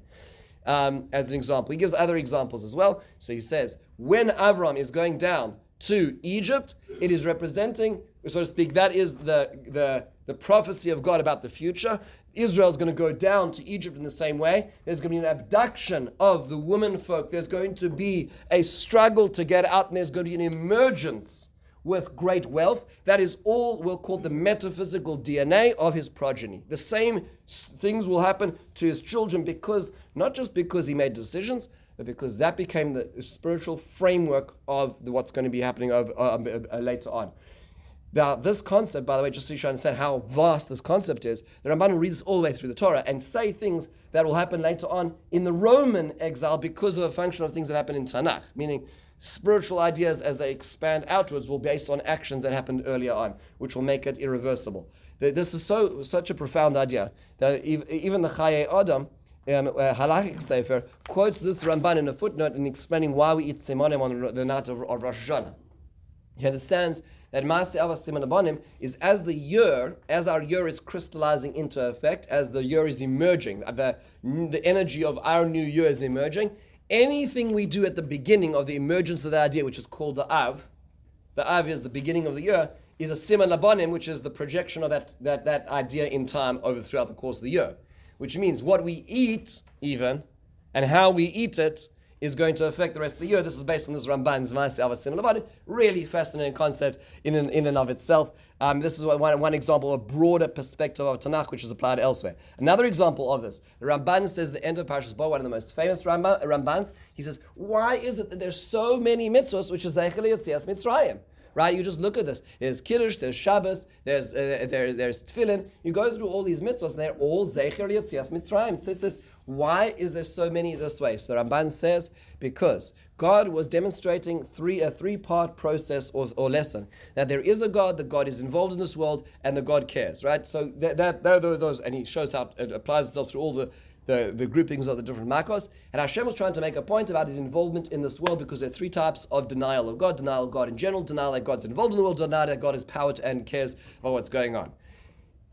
As an example, he gives other examples as well. So he says, when Avram is going down to Egypt, it is representing, so to speak, that is the prophecy of God about the future. Israel is going to go down to Egypt in the same way. There's going to be an abduction of the women folk. There's going to be a struggle to get out, and there's going to be an emergence with great wealth. That is all we'll call the metaphysical DNA of his progeny. The same things will happen to his children, because not just because he made decisions, but because that became the spiritual framework of what's going to be happening later on. Now, this concept, by the way, just so you should understand how vast this concept is, the Ramban will read this all the way through the Torah and say things that will happen later on in the Roman exile because of a function of things that happen in Tanakh, meaning spiritual ideas as they expand outwards will be based on actions that happened earlier on, which will make it irreversible. This is such a profound idea that even the Chaye Adam, Halachic Sefer, quotes this Ramban in a footnote in explaining why we eat Simonim on the night of Rosh Hashanah. He understands that Maaseh Avos Siman Abanim is as our year is crystallizing into effect, as the year is emerging, the energy of our new year is emerging. Anything we do at the beginning of the emergence of the idea, which is called the Av is the beginning of the year, is a Siman Abanim, which is the projection of that idea in time throughout the course of the year. Which means what we eat, even, and how we eat it, is going to affect the rest of the year. This is based on this Ramban's Maaseh Avos Siman Abanim. Really fascinating concept in and of itself. This is one example, a broader perspective of Tanakh, which is applied elsewhere. Another example of this, the Ramban says, the end of Parashas Bo, one of the most famous Rambans, he says, why is it that there's so many mitzvos which is Zeichel Yetzias Mitzrayim? Right? You just look at this. There's Kiddush, there's Shabbos, there's Tefillin. You go through all these mitzvahs, and they're all Zeicher Yetzias Mitzrayim. So it says, why is there so many this way? So the Ramban says, because God was demonstrating a three-part process or lesson. That there is a God, the God is involved in this world, and the God cares. Right? So those, and he shows how it applies itself through all the groupings of the different makos. And Hashem was trying to make a point about his involvement in this world, because there are 3 types of denial of God in general, denial that God's involved in the world, denial that God has power and cares about what's going on.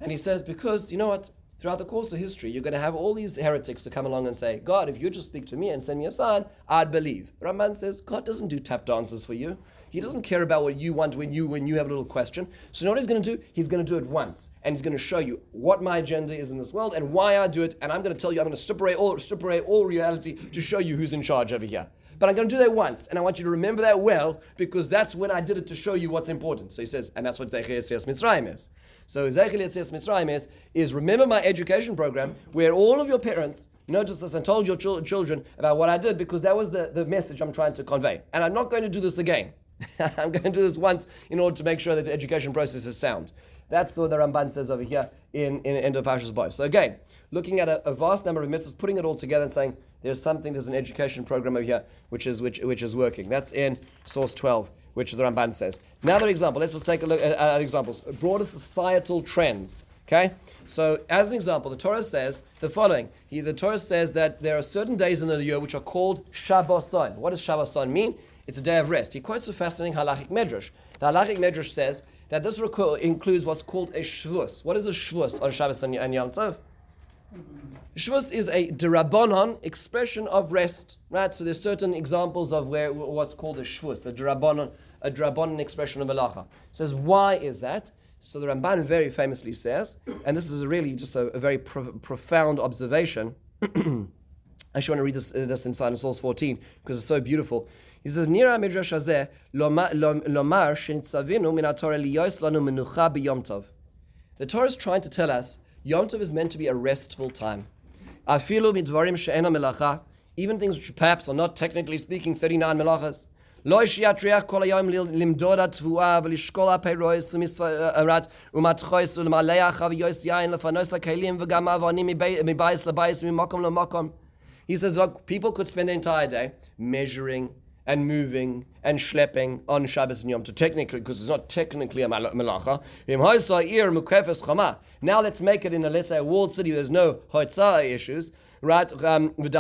And he says, because, you know what, throughout the course of history, you're going to have all these heretics to come along and say, God, if you just speak to me and send me a sign, I'd believe. Ramban says, God doesn't do tap dances for you. He doesn't care about what you want when you have a little question. So you know what he's going to do? He's going to do it once. And he's going to show you what my agenda is in this world and why I do it. And I'm going to tell you, I'm going to strip away all reality to show you who's in charge over here. But I'm going to do that once. And I want you to remember that well, because that's when I did it to show you what's important. So he says, and that's what Zeichel Yetzias Mitzrayim is. So Zeichel Yetzias Mitzrayim is remember my education program, where all of your parents noticed this and told your children about what I did, because that was the message I'm trying to convey. And I'm not going to do this again. I'm going to do this once in order to make sure that the education process is sound. That's what the Ramban says over here in End of Parashas Bo. So again, looking at a vast number of mitzvahs, putting it all together and saying there's an education program over here which is working. That's in source 12, which the Ramban says. Another example, let's just take a look at examples. Broader societal trends. Okay? So as an example, the Torah says the following. The Torah says that there are certain days in the year which are called Shabboson. What does Shabboson mean? It's a day of rest. He quotes a fascinating halachic medrash. The halachic medrash says that this includes what's called a shvus. What is a shvus on Shabbos and Yom Tov? Shvus is a derabanan expression of rest, right? So there's certain examples of what's called a shvus, a derabanan expression of halacha. It says, why is that? So the Ramban very famously says, and this is really just a very profound observation. I actually want to read this inside in Source 14 because it's so beautiful. He says, Nira midrash hazeh lomar shenitzavinu min haTorah liyos lanu menucha b'Yom Tov. The Torah is trying to tell us Yom Tov is meant to be a restful time. Afilu midvarim she'ena melacha, even things which perhaps are not technically speaking 39 melachas. Lo shiatriach kol hayom limdoda tvua v'lishkol ha'peiros u'misvarat u'matchois u'lemaleach haviyos yain lefanos ha'kelim v'gam avonim mibayis lebayis mimakom lemakom. He says, look, people could spend the entire day measuring and moving and schlepping on Shabbos and Yom Tov, technically, because it's not technically a melacha. Now let's make it in let's say, a walled city where there's no hotzah issues, right? And let's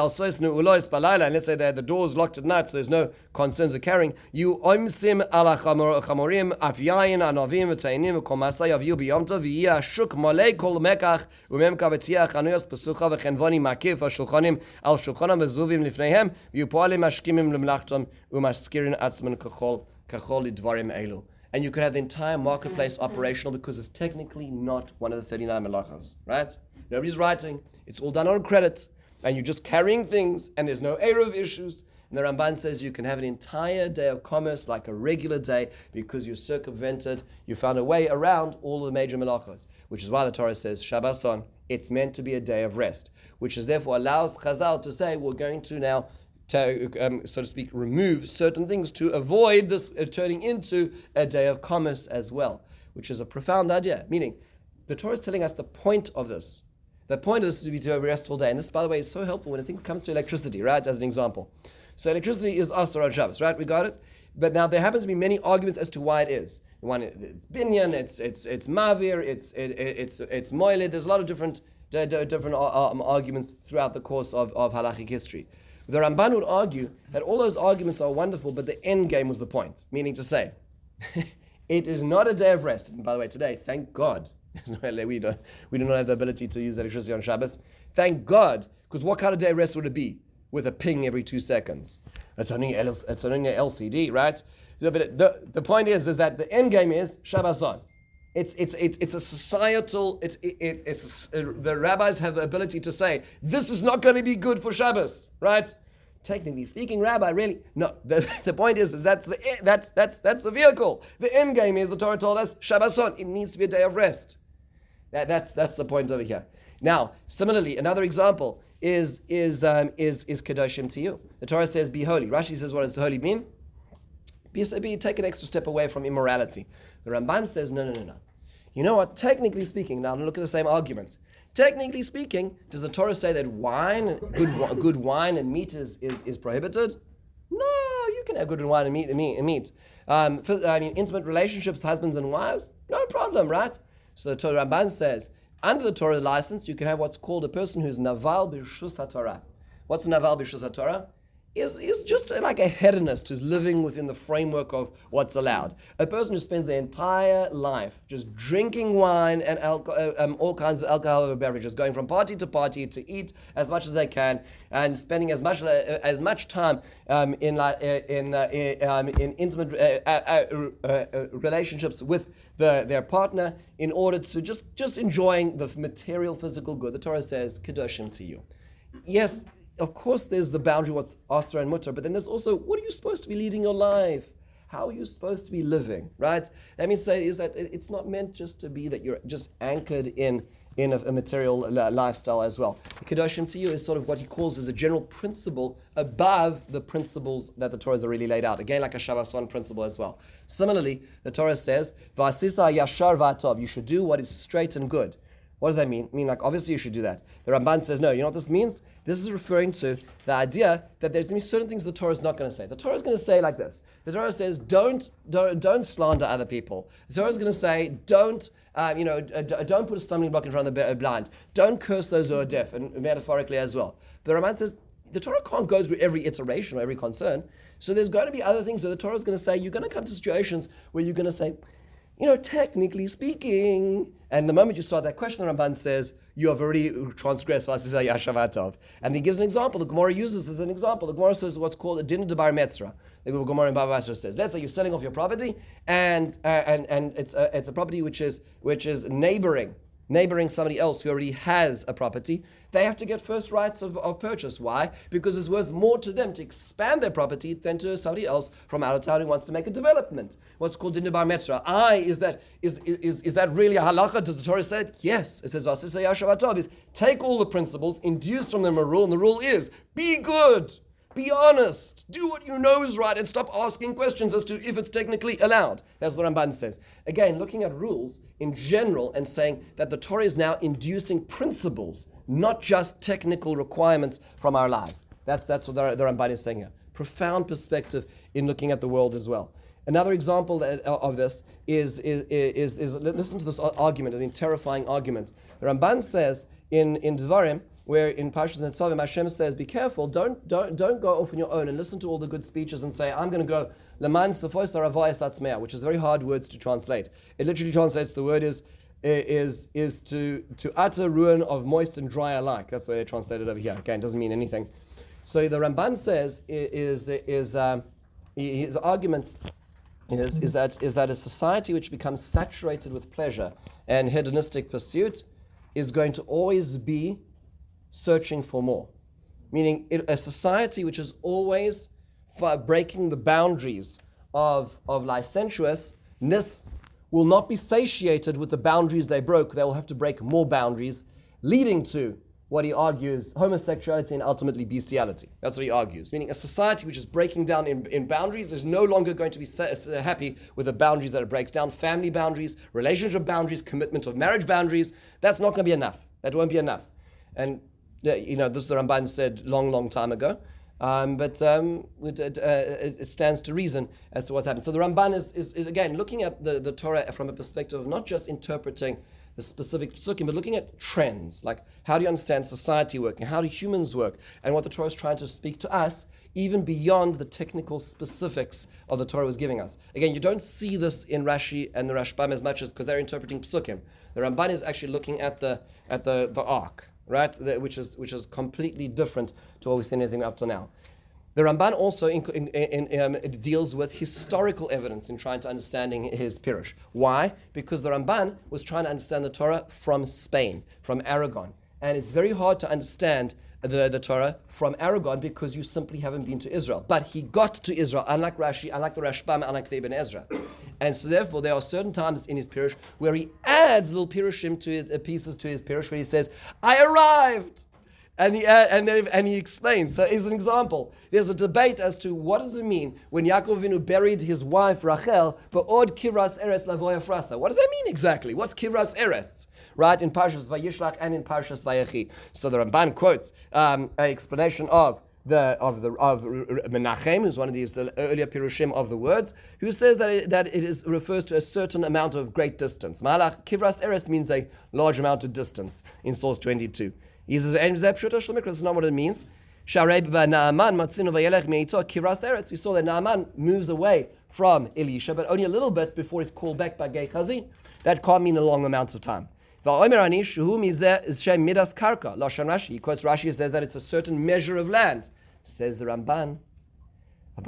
say that the door's locked at night, so there's no concerns of carrying. You oimsim ala chamorim afyayin anavim v'tainim v'kol masay aviu b'Yom Tov v'yia shuk malei kol mekach u'memka v'tiach anuyos pesucha v'chenvoni makif v'shulchanim al shulchanam v'zuvim lifneihem v'yupoalim mashkimim lemlachtom u'mashkirin atzman kachol lidvarim elu. And you could have the entire marketplace operational because it's technically not one of the 39 melachas, right? Nobody's writing. It's all done on credit. And you're just carrying things, and there's no Eruv issues. And the Ramban says you can have an entire day of commerce like a regular day because you circumvented, you found a way around all the major melachos, which is why the Torah says, Shabbason, it's meant to be a day of rest, which is therefore allows Chazal to say, we're going to now, so to speak, remove certain things to avoid this turning into a day of commerce as well, which is a profound idea. Meaning, the Torah is telling us the point of this. The point of this is to be to rest all day. And this, by the way, is so helpful when it comes to electricity, right? As an example. So electricity is asur on Shabbos, right? We got it? But now there happens to be many arguments as to why it is. One, it's binyan, it's mavir, it's moiled. There's a lot of different arguments throughout the course of halachic history. The Ramban would argue that all those arguments are wonderful, but the end game was the point. Meaning to say, it is not a day of rest. And by the way, today, thank God, we do not have the ability to use electricity on Shabbos. Thank God, because what kind of day of rest would it be with a ping every 2 seconds? It's only an LCD, right? But the point is that the end game is Shabbos on. It's a societal. The rabbis have the ability to say this is not going to be good for Shabbos, right? Technically speaking, Rabbi, really no. The point is that's the vehicle. The end game is the Torah told us Shabbos on. It needs to be a day of rest. That's the point over here. Now, similarly, another example is kedoshim to you. The Torah says, "Be holy." Rashi says, "What does holy mean?" Take an extra step away from immorality. The Ramban says, no. You know what? Technically speaking, now look at the same argument. Technically speaking, does the Torah say that good wine and meat is prohibited? No, you can have good wine and meat. Intimate relationships, husbands and wives, no problem, right? So the Torah Ramban says, under the Torah license, you can have what's called a person who's naval b'shus haTorah. What's naval b'shus haTorah? Is just like a hedonist who's living within the framework of what's allowed. A person who spends their entire life just drinking wine and all kinds of alcoholic beverages, going from party to party to eat as much as they can, and spending as much time in intimate relationships with their partner in order to just enjoying the material physical good. The Torah says, "Kedoshim to you." Yes. Of course, there's the boundary what's asur and mutar, but then there's also what are you supposed to be leading your life? How are you supposed to be living, right? Let me say is that it's not meant just to be that you're just anchored in a material lifestyle as well. Kedoshim to you is sort of what he calls as a general principle above the principles that the Torah has already laid out. Again, like a Shabbason principle as well. Similarly, the Torah says, "V'asisa yashar v'atov," you should do what is straight and good. What does that mean? I mean, like, obviously you should do that. The Ramban says, no, you know what this means? This is referring to the idea that there's going to be certain things the Torah is not going to say. The Torah is going to say like this. The Torah says, don't slander other people. The Torah is going to say, don't put a stumbling block in front of the blind. Don't curse those who are deaf, and metaphorically as well. The Ramban says, the Torah can't go through every iteration or every concern. So there's going to be other things where the Torah is going to say, you're going to come to situations where you're going to say, technically speaking, and the moment you start that question, the Ramban says, you have already transgressed Vasisa Yashavatov. And he gives an example. The Gemara uses this as an example. The Gemara says what's called a din debar metzra. The Gemara in Bava Basra says, let's say you're selling off your property, and it's a property which is neighboring neighboring somebody else who already has a property, they have to get first rights of purchase. Why? Because it's worth more to them to expand their property than to somebody else from out of town who wants to make a development. What's called dinner bar metzra. Is that really a halacha? Does the Torah say it? Yes. It says, take all the principles, induce from them a rule, and the rule is, be good. Be honest. Do what you know is right and stop asking questions as to if it's technically allowed. That's what Ramban says. Again, looking at rules in general and saying that the Torah is now inducing principles, not just technical requirements from our lives. That's what the Ramban is saying here. Profound perspective in looking at the world as well. Another example of this is listen to this argument, terrifying argument. The Ramban says in Devarim, where in Parshas Netzavim Hashem says, be careful, don't go off on your own and listen to all the good speeches and say, I'm going to go Leman Sefos Aravayas Atzmea, which is very hard words to translate. It literally translates, the word is to utter ruin of moist and dry alike. That's the way they translate it over here. Okay, it doesn't mean anything. So the Ramban says his argument is that a society which becomes saturated with pleasure and hedonistic pursuit is going to always be searching for more. Meaning a society which is always breaking the boundaries of licentiousness will not be satiated with the boundaries they broke. They will have to break more boundaries, leading to what he argues, homosexuality and ultimately bestiality. That's what he argues. Meaning a society which is breaking down in boundaries is no longer going to be happy with the boundaries that it breaks down. Family boundaries, relationship boundaries, commitment of marriage boundaries. That's not going to be enough. That won't be enough. And this the Ramban said long time ago. It stands to reason as to what's happened. So the Ramban is again looking at the Torah from a perspective of not just interpreting the specific psukim, but looking at trends, like how do you understand society working, how do humans work, and what the Torah is trying to speak to us, even beyond the technical specifics of the Torah was giving us. Again, you don't see this in Rashi and the Rashbam as much as because they're interpreting psukim. The Ramban is actually looking at the ark, right, which is completely different to what we've seen anything up to now. The Ramban also deals with historical evidence in trying to understanding his Pirush. Why? Because the Ramban was trying to understand the Torah from Spain, from Aragon. And it's very hard to understand the Torah from Aragon because you simply haven't been to Israel. But he got to Israel, unlike Rashi, unlike the Rashbam, unlike the Ibn Ezra. And so therefore there are certain times in his Pirush where he adds little Pirushim to his pieces to his Pirush where he says, I arrived! And he explains. So as an example, there's a debate as to what does it mean when Yaakov Avinu buried his wife Rachel, but od kiras eretz lavoya frasa. What does that mean exactly? What's kiras eretz? Right, in Parshas Vayishlach and in Parshas Vayechi. So the Ramban quotes an explanation of Menachem, who's one of these earlier Pirushim of the words, who says that it refers to a certain amount of great distance. Malach kiras eretz means a large amount of distance in source 22. He says, that's not what it means. We saw that Naaman moves away from Elisha, but only a little bit before he's called back by Gehazi. That can't mean a long amount of time. He quotes Rashi, says that it's a certain measure of land. Says the Ramban. And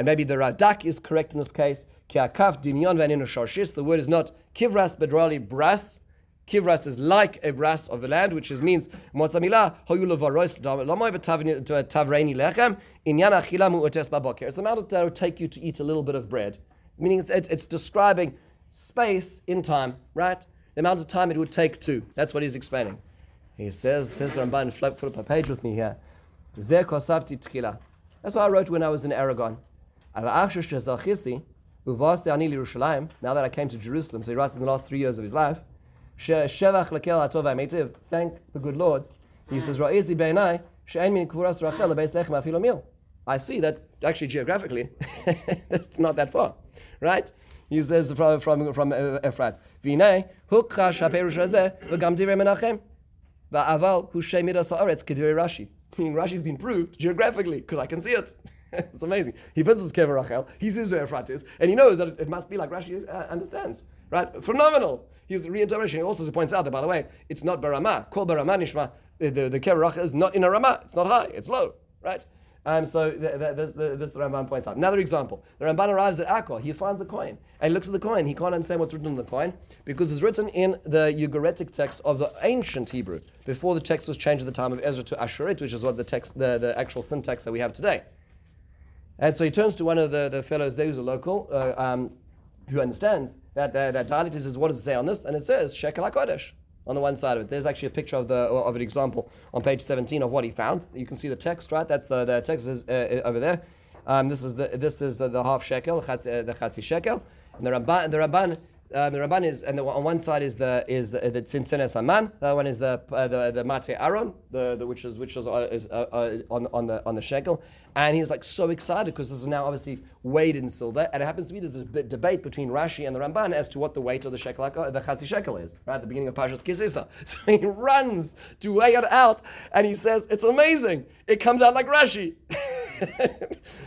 maybe the Radak is correct in this case. The word is not kivras, but rather bras. Kivras is like a brass of the land, which means it's a amount that will take you to eat a little bit of bread. Meaning it's describing space in time, right? The amount of time it would take to. That's what he's explaining. He says Ramban, flip up a page with me here. That's what I wrote when I was in Aragon. Now that I came to Jerusalem, so he writes in the last 3 years of his life. Thank the good Lord. He says, I see that actually geographically it's not that far, right? He says from Ephrat. Rashi's been proved geographically because I can see it. It's amazing. He visits Kever Rachel, he sees where Ephrat is, and he knows that it must be like Rashi understands. Right? Phenomenal. He's reinterpretation. He also points out that, by the way, it's not Barama. Kol Barama Nishma. The Kever Rachel is not in a Ramah. It's not high. It's low. Right? So this Ramban points out. Another example. The Ramban arrives at Akkor. He finds a coin. And he looks at the coin. He can't understand what's written on the coin because it's written in the Ugaritic text of the ancient Hebrew before the text was changed at the time of Ezra to Asherit, which is what the actual syntax that we have today. And so he turns to one of the fellows there who's a local who understands that dialect. He says, what does it say on this? And it says Shekel HaKodesh on the one side of it. There's actually a picture of an example on page 17 of what he found. You can see the text, right? That's the text is over there. This is the half shekel, the chatzi shekel, and the Ramban is, and on one side is the Tzintzene Saman. The other one is the Mate Aaron, which is on the shekel. And he's like so excited because this is now obviously weighed in silver. And it happens to be there's a debate between Rashi and the Ramban as to what the weight of the shekel, the chatzi shekel is. Right at the beginning of Parshas Kisisa. So he runs to weigh it out, and he says, "It's amazing. It comes out like Rashi."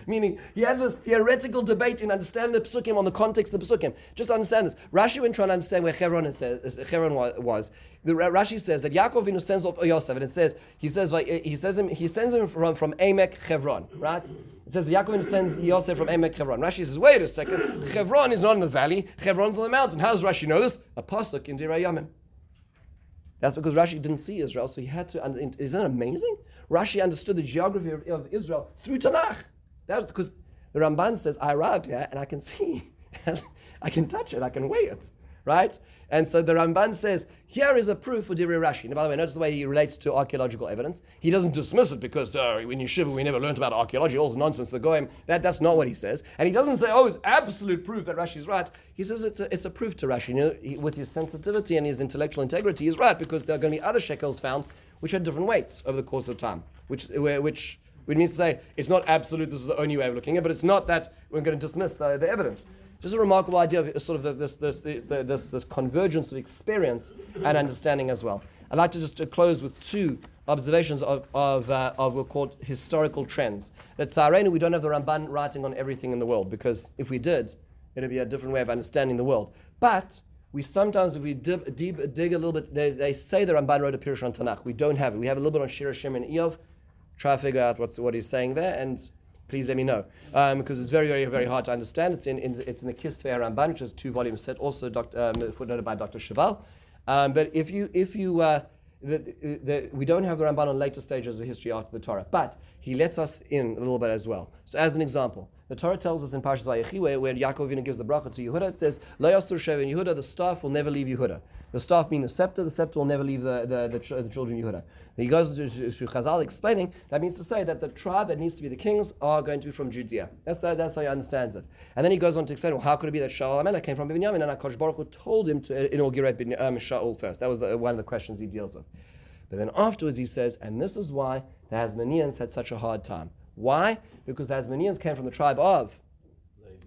Meaning, he had this theoretical debate in understanding the Pesukim on the context of the Pesukim. Just to understand this, Rashi, when trying to understand where Hebron was, Rashi says that Yaakov Avinu sends off Yosef, and it says he sends him from Emek Hebron, right? It says Yaakov Avinu sends Yosef from Emek Hebron. Rashi says, wait a second, Hebron is not in the valley, Hebron's on the mountain. How does Rashi know this? A pasuk in Direi Yamim. That's because Rashi didn't see Israel, so he had to. Isn't that amazing? Rashi understood the geography of Israel through Tanakh. That was because the Ramban says, I arrived here and I can see, I can touch it, I can weigh it, right? And so the Ramban says, here is a proof for Divrei Rashi. And by the way, notice the way he relates to archaeological evidence. He doesn't dismiss it because in Yeshiva we never learned about archaeology, all the nonsense, the Goyim. That's not what he says. And he doesn't say, it's absolute proof that Rashi is right. He says it's a proof to Rashi. With his sensitivity and his intellectual integrity, he's right because there are going to be other shekels found which had different weights over the course of time, which means to say it's not absolute, this is the only way of looking at it, but it's not that we're going to dismiss the evidence. Just a remarkable idea of sort of this convergence of experience and understanding as well. I'd like to just close with two observations of we'll call historical trends. That Tzarenu, we don't have the Ramban writing on everything in the world, because if we did, it would be a different way of understanding the world. But we sometimes, if we dig a little bit, they say the Ramban wrote a Pirush on Tanakh. We don't have it. We have a little bit on Shir Hashem and Eov. Try to figure out what he's saying there, and please let me know, because it's very, very, very hard to understand. It's in the Kisvei Ramban, which is a 2-volume set, also footnoted by Dr. Cheval. But if you we don't have the Ramban on later stages of history after the Torah, but he lets us in a little bit as well. So as an example, the Torah tells us in Parshas Vayechi, where Yaakov Avinu gives the bracha to Yehuda, it says, Lo yasur shev in Yehuda, the staff will never leave Yehuda. The staff being the scepter will never leave the children of Yehuda. He goes to Chazal explaining, that means to say that the tribe that needs to be the kings are going to be from Judea. That's how he understands it. And then he goes on to explain, well, how could it be that Shaul HaMelech came from Binyamin, and HaKadosh Baruch Hu told him to inaugurate Shaul first. That was one of the questions he deals with. But then afterwards he says, and this is why the Hasmoneans had such a hard time. Why? Because the Hasmoneans came from the tribe of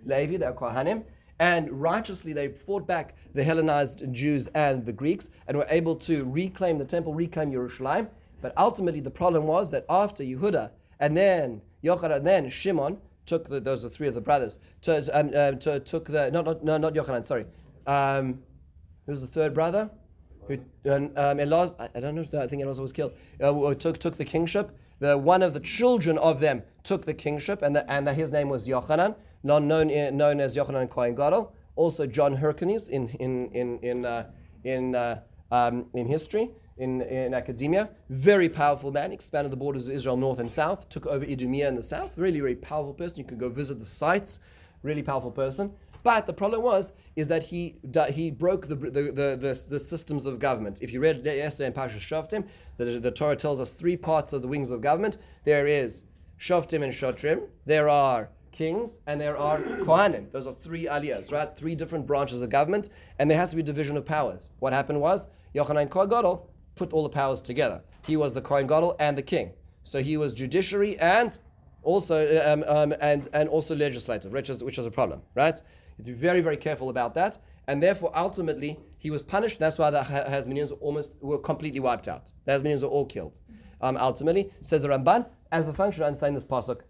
Levi, they are Kohanim, and righteously they fought back the Hellenized Jews and the Greeks and were able to reclaim the temple, reclaim Yerushalayim. But ultimately the problem was that after Yehuda and then Yochanan and then Shimon took those are three of the brothers, took the, not Yochanan, sorry. Who was the third brother? Elaz, I don't know, I think Elaz was killed. Took the kingship. One of the children of them took the kingship, and his name was Yochanan, known as Yochanan Kohen Gadol. Also John Hyrcanus in history, in academia. Very powerful man. Expanded the borders of Israel north and south. Took over Idumea in the south. Really, very powerful person. You can go visit the sites. Really powerful person. But the problem is that he broke the systems of government. If you read yesterday in Parshas Shoftim, the Torah tells us 3 parts of the wings of government. There is Shoftim and Shotrim. There are kings, and there are Kohanim. Those are 3 aliyahs, right? 3 different branches of government, and there has to be division of powers. What happened was Yochanan Kohen Gadol put all the powers together. He was the Kohen Gadol and the king, so he was judiciary and also and also legislative, which is a problem, right? You have to be very, very careful about that, and therefore ultimately he was punished. That's why the Hasmoneans were completely wiped out. The Hasmoneans were all killed. Ultimately, says the Ramban, as a function of understanding this pasuk,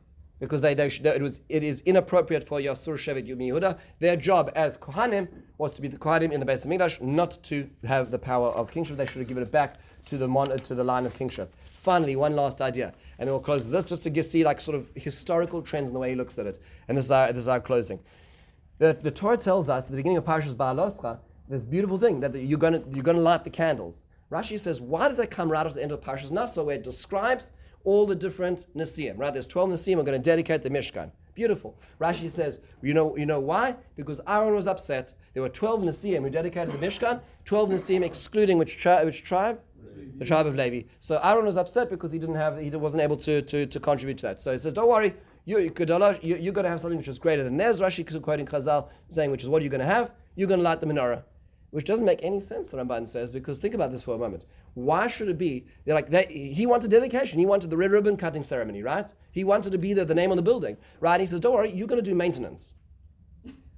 because it is inappropriate for Yasur Shevet Yum Yehuda. Their job as Kohanim was to be the Kohanim in the Beis Hamikdash, not to have the power of kingship. They should have given it back to the line of kingship. Finally, one last idea, and we'll close with this just to see like sort of historical trends in the way he looks at it. And this is our closing. The Torah tells us at the beginning of Parshas Ba'aloscha this beautiful thing that you're going to light the candles. Rashi says, why does that come right at the end of Parshas Naso, where it describes all the different Nesiim, right? There's 12 Nesiim are going to dedicate the Mishkan. Beautiful. Rashi says, you know why? Because Aaron was upset. There were 12 Nesiim who dedicated the Mishkan, 12 Nesiim excluding which tribe? The tribe of Levi. So Aaron was upset because he wasn't able to contribute to that. So he says, don't worry, you're going to have something which is greater than theirs. Rashi quoting Chazal saying, which is what you're going to have? You're going to light the menorah. Which doesn't make any sense, the Ramban says, because think about this for a moment. Why should it be, he wanted dedication, he wanted the red ribbon cutting ceremony, right? He wanted to be the name on the building, right? He says, don't worry, you're going to do maintenance,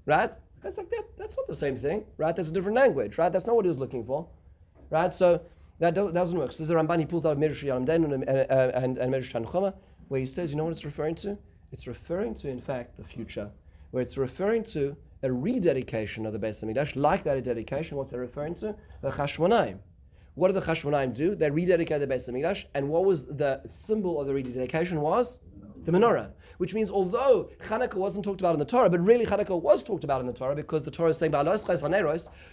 right? That's like that. That's not the same thing, right? That's a different language, right? That's not what he was looking for, right? So that doesn't work. So there's a Ramban, he pulls out Medrash Yom Den and Medrash Tanchuma, where he says, you know what it's referring to? It's referring to, in fact, the future, where it's referring to a rededication of the Beis Hamikdash, like that a dedication. What's that referring to? The Chashmonaim. What did the Chashmonaim do? They rededicated the Beis Hamikdash, and what was the symbol of the rededication? Was the menorah. Which means, although Hanukkah wasn't talked about in the Torah, but really Hanukkah was talked about in the Torah, because the Torah is saying,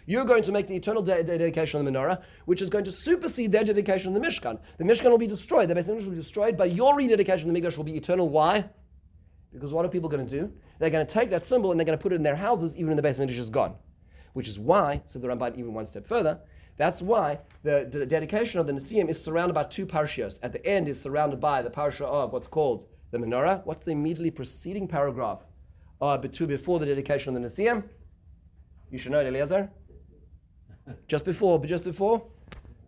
you're going to make the eternal dedication of the menorah, which is going to supersede their dedication of the Mishkan. The Mishkan will be destroyed, the Beis Hamikdash will be destroyed, but your rededication of the Mikdash will be eternal. Why? Because what are people going to do? They're going to take that symbol and they're going to put it in their houses, even when the Beis Hamikdash is gone. Which is why, said the Ramban even one step further, that's why the dedication of the Nesiim is surrounded by two parshios. At the end is surrounded by the parsha of what's called the menorah. What's the immediately preceding paragraph before the dedication of the Nesiim? You should know it, Eliezer. Just before, Birkas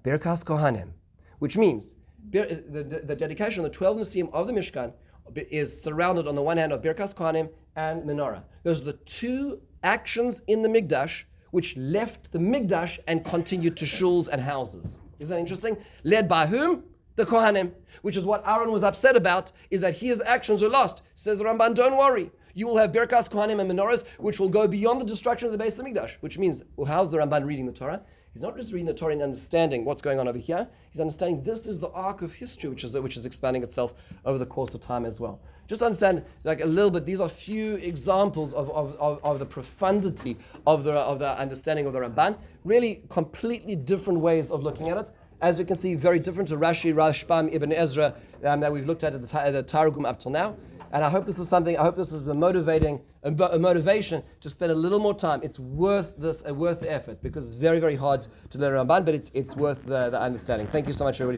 Kohanim. Which means the dedication of the 12 Nesiim of the Mishkan is surrounded on the one hand of Birkas Kohanim and Menorah. Those are the two actions in the Mikdash which left the Mikdash and continued to shuls and houses. Isn't that interesting? Led by whom? The Kohanim. Which is what Aaron was upset about, is that his actions were lost. Says the Ramban, don't worry. You will have Birkas Kohanim and Menorahs which will go beyond the destruction of the Beis Hamikdash. Which means, well, how's the Ramban reading the Torah? He's not just reading the Torah and understanding what's going on over here. He's understanding this is the arc of history, which is expanding itself over the course of time as well. Just understand, like a little bit. These are few examples of the profundity of the understanding of the Ramban. Really, completely different ways of looking at it. As you can see, very different to Rashi, Rashbam, Ibn Ezra that we've looked at the Targum up till now. And I hope this is a motivation to spend a little more time. It's worth the effort, because it's very, very hard to learn Ramban, but it's worth the understanding. Thank you so much, everybody.